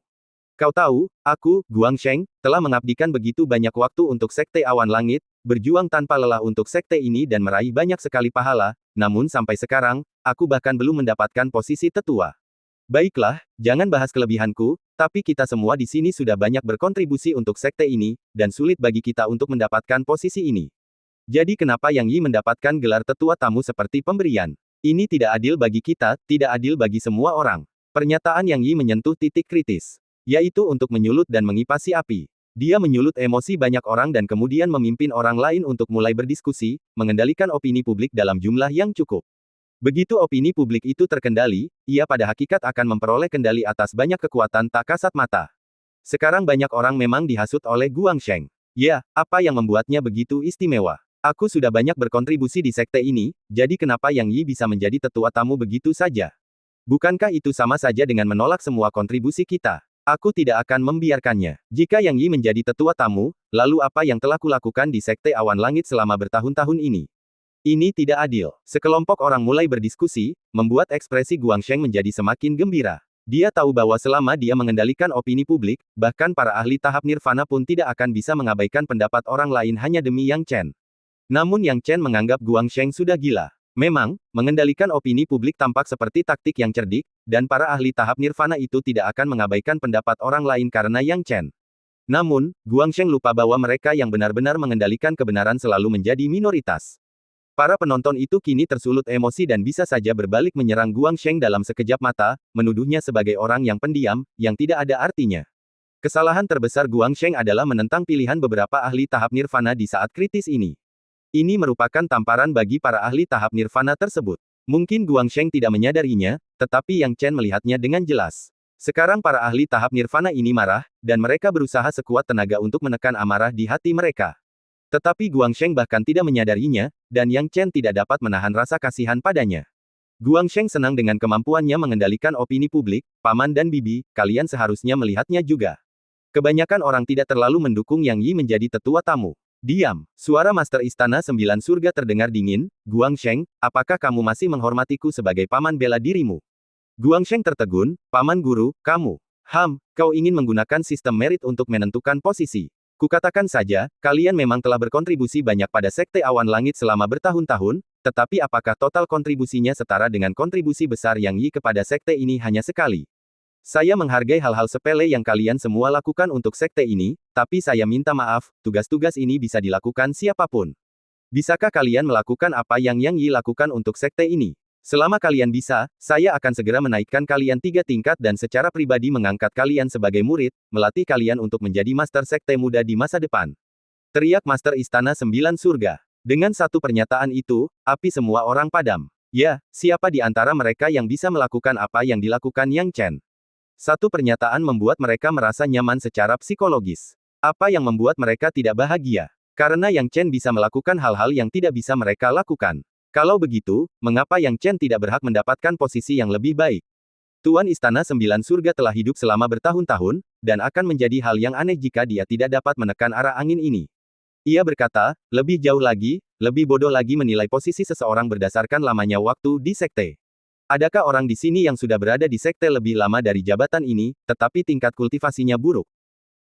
Kau tahu, aku, Guangsheng, telah mengabdikan begitu banyak waktu untuk Sekte Awan Langit, berjuang tanpa lelah untuk sekte ini dan meraih banyak sekali pahala, namun sampai sekarang, aku bahkan belum mendapatkan posisi tetua. Baiklah, jangan bahas kelebihanku, tapi kita semua di sini sudah banyak berkontribusi untuk sekte ini, dan sulit bagi kita untuk mendapatkan posisi ini. Jadi kenapa Yang Yi mendapatkan gelar tetua tamu seperti pemberian? Ini tidak adil bagi kita, tidak adil bagi semua orang. Pernyataan Yang Yi menyentuh titik kritis, yaitu untuk menyulut dan mengipasi api. Dia menyulut emosi banyak orang dan kemudian memimpin orang lain untuk mulai berdiskusi, mengendalikan opini publik dalam jumlah yang cukup. Begitu opini publik itu terkendali, ia pada hakikat akan memperoleh kendali atas banyak kekuatan tak kasat mata. Sekarang banyak orang memang dihasut oleh Guangsheng. Ya, apa yang membuatnya begitu istimewa? Aku sudah banyak berkontribusi di sekte ini, jadi kenapa Yang Yi bisa menjadi tetua tamu begitu saja? Bukankah itu sama saja dengan menolak semua kontribusi kita? Aku tidak akan membiarkannya. Jika Yang Yi menjadi tetua tamu, lalu apa yang telah kulakukan di Sekte Awan Langit selama bertahun-tahun ini? Ini tidak adil. Sekelompok orang mulai berdiskusi, membuat ekspresi Guangsheng menjadi semakin gembira. Dia tahu bahwa selama dia mengendalikan opini publik, bahkan para ahli tahap nirvana pun tidak akan bisa mengabaikan pendapat orang lain hanya demi Yang Chen. Namun Yang Chen menganggap Guangsheng sudah gila. Memang, mengendalikan opini publik tampak seperti taktik yang cerdik, dan para ahli tahap nirvana itu tidak akan mengabaikan pendapat orang lain karena Yang Chen. Namun, Guangsheng lupa bahwa mereka yang benar-benar mengendalikan kebenaran selalu menjadi minoritas. Para penonton itu kini tersulut emosi dan bisa saja berbalik menyerang Guangsheng dalam sekejap mata, menuduhnya sebagai orang yang pendiam, yang tidak ada artinya. Kesalahan terbesar Guangsheng adalah menentang pilihan beberapa ahli tahap nirvana di saat kritis ini. Ini merupakan tamparan bagi para ahli tahap nirvana tersebut. Mungkin Guangsheng tidak menyadarinya, tetapi Yang Chen melihatnya dengan jelas. Sekarang para ahli tahap nirvana ini marah, dan mereka berusaha sekuat tenaga untuk menekan amarah di hati mereka. Tetapi Guangsheng bahkan tidak menyadarinya, dan Yang Chen tidak dapat menahan rasa kasihan padanya. Guangsheng senang dengan kemampuannya mengendalikan opini publik, paman dan bibi, kalian seharusnya melihatnya juga. Kebanyakan orang tidak terlalu mendukung Yang Yi menjadi tetua tamu. Diam, suara Master Istana Sembilan Surga terdengar dingin, Guangsheng, apakah kamu masih menghormatiku sebagai paman bela dirimu? Guangsheng tertegun, paman guru, kamu. Kau ingin menggunakan sistem merit untuk menentukan posisi. Kukatakan saja, kalian memang telah berkontribusi banyak pada Sekte Awan Langit selama bertahun-tahun, tetapi apakah total kontribusinya setara dengan kontribusi besar Yang Yi kepada sekte ini hanya sekali? Saya menghargai hal-hal sepele yang kalian semua lakukan untuk sekte ini, tapi saya minta maaf, tugas-tugas ini bisa dilakukan siapapun. Bisakah kalian melakukan apa yang Yang Yi lakukan untuk sekte ini? Selama kalian bisa, saya akan segera menaikkan kalian 3 tingkat dan secara pribadi mengangkat kalian sebagai murid, melatih kalian untuk menjadi master sekte muda di masa depan. Teriak Master Istana Sembilan Surga. Dengan satu pernyataan itu, api semua orang padam. Ya, siapa di antara mereka yang bisa melakukan apa yang dilakukan Yang Chen? Satu pernyataan membuat mereka merasa nyaman secara psikologis. Apa yang membuat mereka tidak bahagia? Karena Yang Chen bisa melakukan hal-hal yang tidak bisa mereka lakukan. Kalau begitu, mengapa Yang Chen tidak berhak mendapatkan posisi yang lebih baik? Tuan Istana Sembilan Surga telah hidup selama bertahun-tahun, dan akan menjadi hal yang aneh jika dia tidak dapat menekan arah angin ini. Ia berkata, lebih jauh lagi, lebih bodoh lagi menilai posisi seseorang berdasarkan lamanya waktu di sekte. Adakah orang di sini yang sudah berada di sekte lebih lama dari jabatan ini, tetapi tingkat kultivasinya buruk?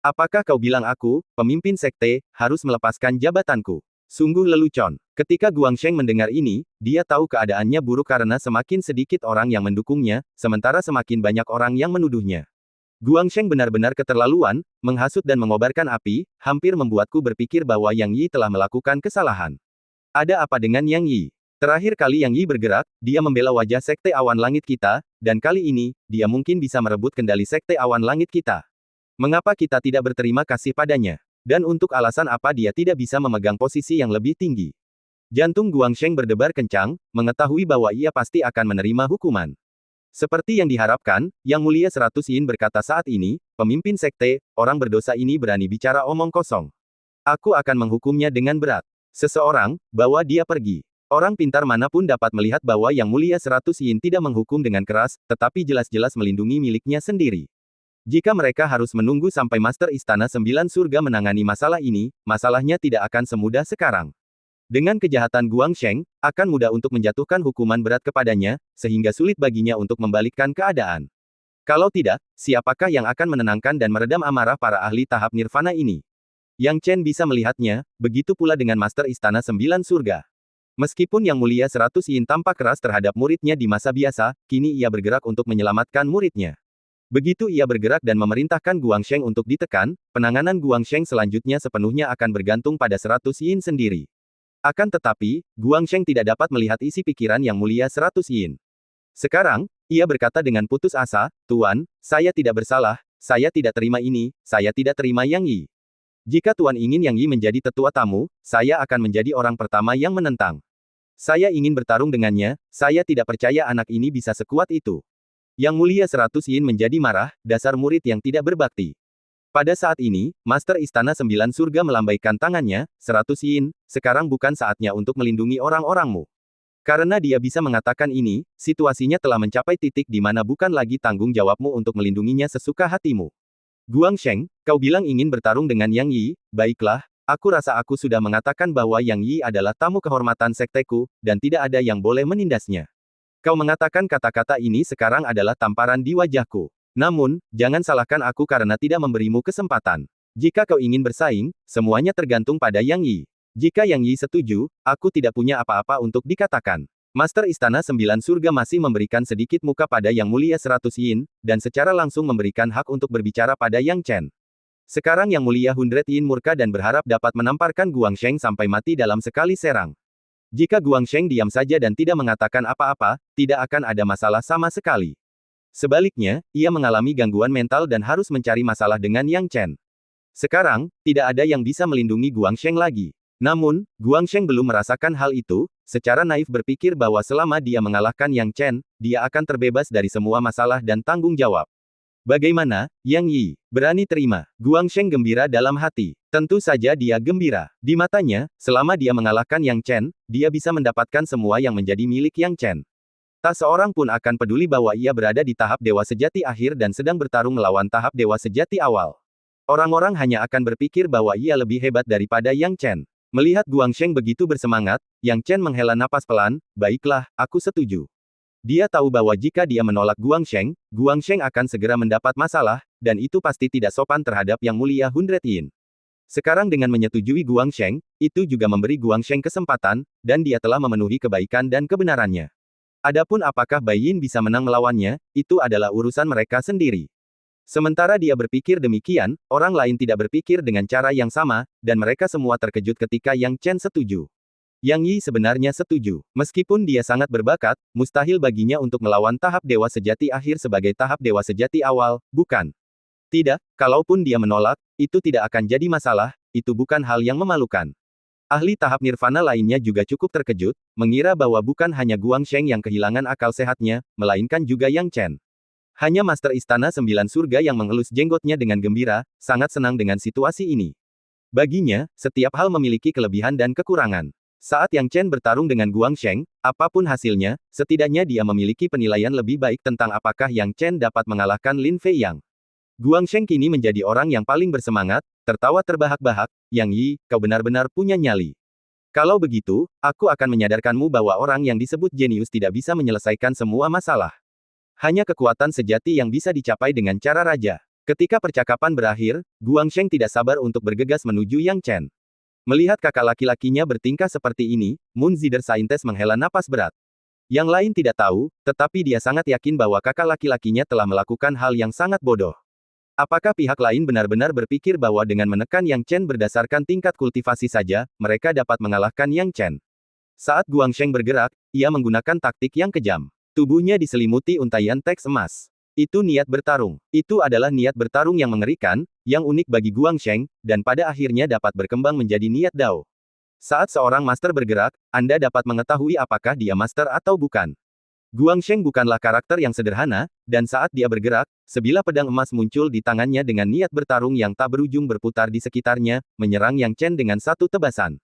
Apakah kau bilang aku, pemimpin sekte, harus melepaskan jabatanku? Sungguh lelucon. Ketika Guangsheng mendengar ini, dia tahu keadaannya buruk karena semakin sedikit orang yang mendukungnya, sementara semakin banyak orang yang menuduhnya. Guangsheng benar-benar keterlaluan, menghasut dan mengobarkan api, hampir membuatku berpikir bahwa Yang Yi telah melakukan kesalahan. Ada apa dengan Yang Yi? Terakhir kali Yang Yi bergerak, dia membela wajah Sekte Awan Langit kita, dan kali ini, dia mungkin bisa merebut kendali Sekte Awan Langit kita. Mengapa kita tidak berterima kasih padanya? Dan untuk alasan apa dia tidak bisa memegang posisi yang lebih tinggi? Jantung Guangsheng berdebar kencang, mengetahui bahwa ia pasti akan menerima hukuman. Seperti yang diharapkan, Yang Mulia 100 Yin berkata saat ini, pemimpin sekte, orang berdosa ini berani bicara omong kosong. Aku akan menghukumnya dengan berat. Seseorang, bawa dia pergi. Orang pintar manapun dapat melihat bahwa Yang Mulia 100 Yin tidak menghukum dengan keras, tetapi jelas-jelas melindungi miliknya sendiri. Jika mereka harus menunggu sampai Master Istana Sembilan Surga menangani masalah ini, masalahnya tidak akan semudah sekarang. Dengan kejahatan Guangsheng, akan mudah untuk menjatuhkan hukuman berat kepadanya, sehingga sulit baginya untuk membalikkan keadaan. Kalau tidak, siapakah yang akan menenangkan dan meredam amarah para ahli tahap nirvana ini? Yang Chen bisa melihatnya, begitu pula dengan Master Istana Sembilan Surga. Meskipun Yang Mulia 100 Yin tampak keras terhadap muridnya di masa biasa, kini ia bergerak untuk menyelamatkan muridnya. Begitu ia bergerak dan memerintahkan Guangsheng untuk ditekan, penanganan Guangsheng selanjutnya sepenuhnya akan bergantung pada 100 Yin sendiri. Akan tetapi, Guangsheng tidak dapat melihat isi pikiran Yang Mulia 100 Yin. Sekarang, ia berkata dengan putus asa, Tuan, saya tidak bersalah, saya tidak terima ini, saya tidak terima Yang Yi. Jika Tuan ingin Yang Yi menjadi tetua tamu, saya akan menjadi orang pertama yang menentang. Saya ingin bertarung dengannya, saya tidak percaya anak ini bisa sekuat itu. Yang Mulia 100 Yin menjadi marah, dasar murid yang tidak berbakti. Pada saat ini, Master Istana Sembilan Surga melambaikan tangannya, 100 Yin, sekarang bukan saatnya untuk melindungi orang-orangmu. Karena dia bisa mengatakan ini, situasinya telah mencapai titik di mana bukan lagi tanggung jawabmu untuk melindunginya sesuka hatimu. Guangsheng, kau bilang ingin bertarung dengan Yang Yi, baiklah. Aku rasa aku sudah mengatakan bahwa Yang Yi adalah tamu kehormatan sekteku, dan tidak ada yang boleh menindasnya. Kau mengatakan kata-kata ini sekarang adalah tamparan di wajahku. Namun, jangan salahkan aku karena tidak memberimu kesempatan. Jika kau ingin bersaing, semuanya tergantung pada Yang Yi. Jika Yang Yi setuju, aku tidak punya apa-apa untuk dikatakan. Master Istana Sembilan Surga masih memberikan sedikit muka pada Yang Mulia 100 Yin, dan secara langsung memberikan hak untuk berbicara pada Yang Chen. Sekarang Yang Mulia 100 Yin murka dan berharap dapat menamparkan Guangsheng sampai mati dalam sekali serang. Jika Guangsheng diam saja dan tidak mengatakan apa-apa, tidak akan ada masalah sama sekali. Sebaliknya, ia mengalami gangguan mental dan harus mencari masalah dengan Yang Chen. Sekarang, tidak ada yang bisa melindungi Guangsheng lagi. Namun, Guangsheng belum merasakan hal itu, secara naif berpikir bahwa selama dia mengalahkan Yang Chen, dia akan terbebas dari semua masalah dan tanggung jawab. Bagaimana, Yang Yi? Berani terima? Guangsheng gembira dalam hati. Tentu saja dia gembira. Di matanya, selama dia mengalahkan Yang Chen, dia bisa mendapatkan semua yang menjadi milik Yang Chen. Tak seorang pun akan peduli bahwa ia berada di tahap dewa sejati akhir dan sedang bertarung melawan tahap dewa sejati awal. Orang-orang hanya akan berpikir bahwa ia lebih hebat daripada Yang Chen. Melihat Guangsheng begitu bersemangat, Yang Chen menghela napas pelan, baiklah, aku setuju. Dia tahu bahwa jika dia menolak Guangsheng, Guangsheng akan segera mendapat masalah, dan itu pasti tidak sopan terhadap Yang Mulia 100 Yin. Sekarang dengan menyetujui Guangsheng, itu juga memberi Guangsheng kesempatan, dan dia telah memenuhi kebaikan dan kebenarannya. Adapun apakah Bai Yin bisa menang melawannya, itu adalah urusan mereka sendiri. Sementara dia berpikir demikian, orang lain tidak berpikir dengan cara yang sama, dan mereka semua terkejut ketika Yang Chen setuju. Yang Yi sebenarnya setuju. Meskipun dia sangat berbakat, mustahil baginya untuk melawan tahap dewa sejati akhir sebagai tahap dewa sejati awal, bukan? Tidak, kalaupun dia menolak, itu tidak akan jadi masalah, itu bukan hal yang memalukan. Ahli tahap nirvana lainnya juga cukup terkejut, mengira bahwa bukan hanya Guangsheng yang kehilangan akal sehatnya, melainkan juga Yang Chen. Hanya Master Istana Sembilan Surga yang mengelus jenggotnya dengan gembira, sangat senang dengan situasi ini. Baginya, setiap hal memiliki kelebihan dan kekurangan. Saat Yang Chen bertarung dengan Guangsheng, apapun hasilnya, setidaknya dia memiliki penilaian lebih baik tentang apakah Yang Chen dapat mengalahkan Lin Fei Yang. Guangsheng kini menjadi orang yang paling bersemangat, tertawa terbahak-bahak, Yang Yi, kau benar-benar punya nyali. Kalau begitu, aku akan menyadarkanmu bahwa orang yang disebut jenius tidak bisa menyelesaikan semua masalah. Hanya kekuatan sejati yang bisa dicapai dengan cara raja. Ketika percakapan berakhir, Guangsheng tidak sabar untuk bergegas menuju Yang Chen. Melihat kakak laki-lakinya bertingkah seperti ini, Moon Zider Saintes menghela napas berat. Yang lain tidak tahu, tetapi dia sangat yakin bahwa kakak laki-lakinya telah melakukan hal yang sangat bodoh. Apakah pihak lain benar-benar berpikir bahwa dengan menekan Yang Chen berdasarkan tingkat kultivasi saja, mereka dapat mengalahkan Yang Chen? Saat Guangsheng bergerak, ia menggunakan taktik yang kejam. Tubuhnya diselimuti untaian teks emas. Itu niat bertarung. Itu adalah niat bertarung yang mengerikan, yang unik bagi Guangsheng, dan pada akhirnya dapat berkembang menjadi niat Dao. Saat seorang master bergerak, Anda dapat mengetahui apakah dia master atau bukan. Guangsheng bukanlah karakter yang sederhana, dan saat dia bergerak, sebilah pedang emas muncul di tangannya dengan niat bertarung yang tak berujung berputar di sekitarnya, menyerang Yang Chen dengan satu tebasan.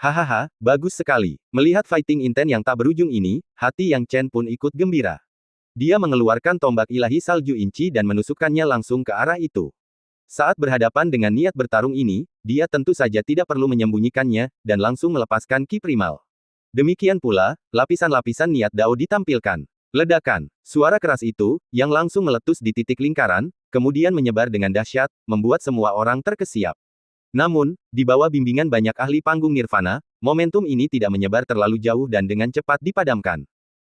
Hahaha, bagus sekali. Melihat fighting intent yang tak berujung ini, hati Yang Chen pun ikut gembira. Dia mengeluarkan tombak ilahi salju inci dan menusukkannya langsung ke arah itu. Saat berhadapan dengan niat bertarung ini, dia tentu saja tidak perlu menyembunyikannya, dan langsung melepaskan ki primal. Demikian pula, lapisan-lapisan niat Dao ditampilkan. Ledakan. Suara keras itu, yang langsung meletus di titik lingkaran, kemudian menyebar dengan dahsyat, membuat semua orang terkesiap. Namun, di bawah bimbingan banyak ahli panggung nirvana, momentum ini tidak menyebar terlalu jauh dan dengan cepat dipadamkan.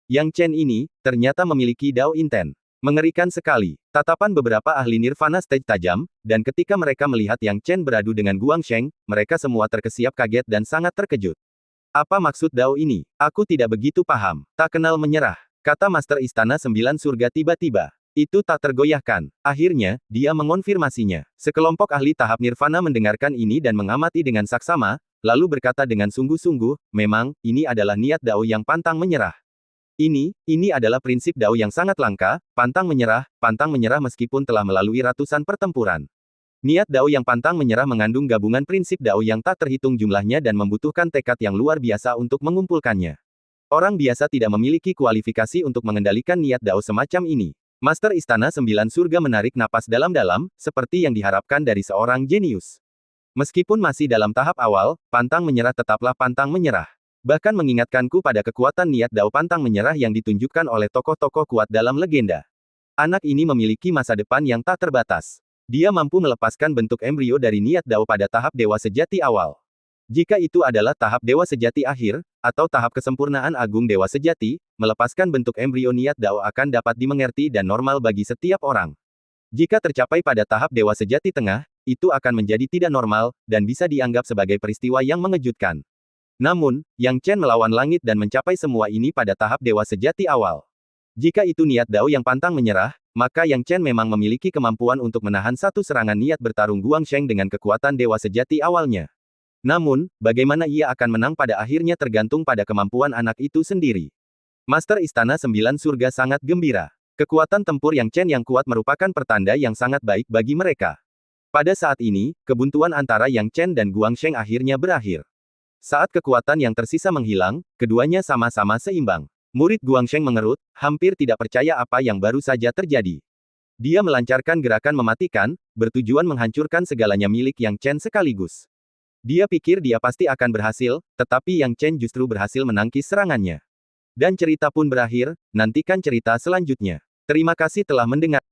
Yang Chen ini, ternyata memiliki Dao Inten. Mengerikan sekali. Tatapan beberapa ahli nirvana stage tajam, dan ketika mereka melihat Yang Chen beradu dengan Guangsheng, mereka semua terkesiap kaget dan sangat terkejut. Apa maksud Dao ini? Aku tidak begitu paham. Tak kenal menyerah, kata Master Istana Sembilan Surga tiba-tiba. Itu tak tergoyahkan. Akhirnya, dia mengonfirmasinya. Sekelompok ahli tahap nirvana mendengarkan ini dan mengamati dengan saksama, lalu berkata dengan sungguh-sungguh, memang, ini adalah niat Dao yang pantang menyerah. Ini adalah prinsip Dao yang sangat langka, pantang menyerah meskipun telah melalui ratusan pertempuran. Niat Dao yang pantang menyerah mengandung gabungan prinsip Dao yang tak terhitung jumlahnya dan membutuhkan tekad yang luar biasa untuk mengumpulkannya. Orang biasa tidak memiliki kualifikasi untuk mengendalikan niat Dao semacam ini. Master Istana Sembilan Surga menarik napas dalam-dalam, seperti yang diharapkan dari seorang jenius. Meskipun masih dalam tahap awal, pantang menyerah tetaplah pantang menyerah. Bahkan mengingatkanku pada kekuatan niat Dao pantang menyerah yang ditunjukkan oleh tokoh-tokoh kuat dalam legenda. Anak ini memiliki masa depan yang tak terbatas. Dia mampu melepaskan bentuk embrio dari niat Dao pada tahap dewa sejati awal. Jika itu adalah tahap dewa sejati akhir, atau tahap kesempurnaan agung dewa sejati, melepaskan bentuk embrio niat Dao akan dapat dimengerti dan normal bagi setiap orang. Jika tercapai pada tahap dewa sejati tengah, itu akan menjadi tidak normal, dan bisa dianggap sebagai peristiwa yang mengejutkan. Namun, Yang Chen melawan langit dan mencapai semua ini pada tahap dewa sejati awal. Jika itu niat Dao yang pantang menyerah, maka Yang Chen memang memiliki kemampuan untuk menahan satu serangan niat bertarung Guangsheng dengan kekuatan dewa sejati awalnya. Namun, bagaimana ia akan menang pada akhirnya tergantung pada kemampuan anak itu sendiri. Master Istana Sembilan Surga sangat gembira. Kekuatan tempur Yang Chen yang kuat merupakan pertanda yang sangat baik bagi mereka. Pada saat ini, kebuntuan antara Yang Chen dan Guangsheng akhirnya berakhir. Saat kekuatan yang tersisa menghilang, keduanya sama-sama seimbang. Murid Guangsheng mengerut, hampir tidak percaya apa yang baru saja terjadi. Dia melancarkan gerakan mematikan, bertujuan menghancurkan segalanya milik Yang Chen sekaligus. Dia pikir dia pasti akan berhasil, tetapi Yang Chen justru berhasil menangkis serangannya. Dan cerita pun berakhir, nantikan cerita selanjutnya. Terima kasih telah mendengar.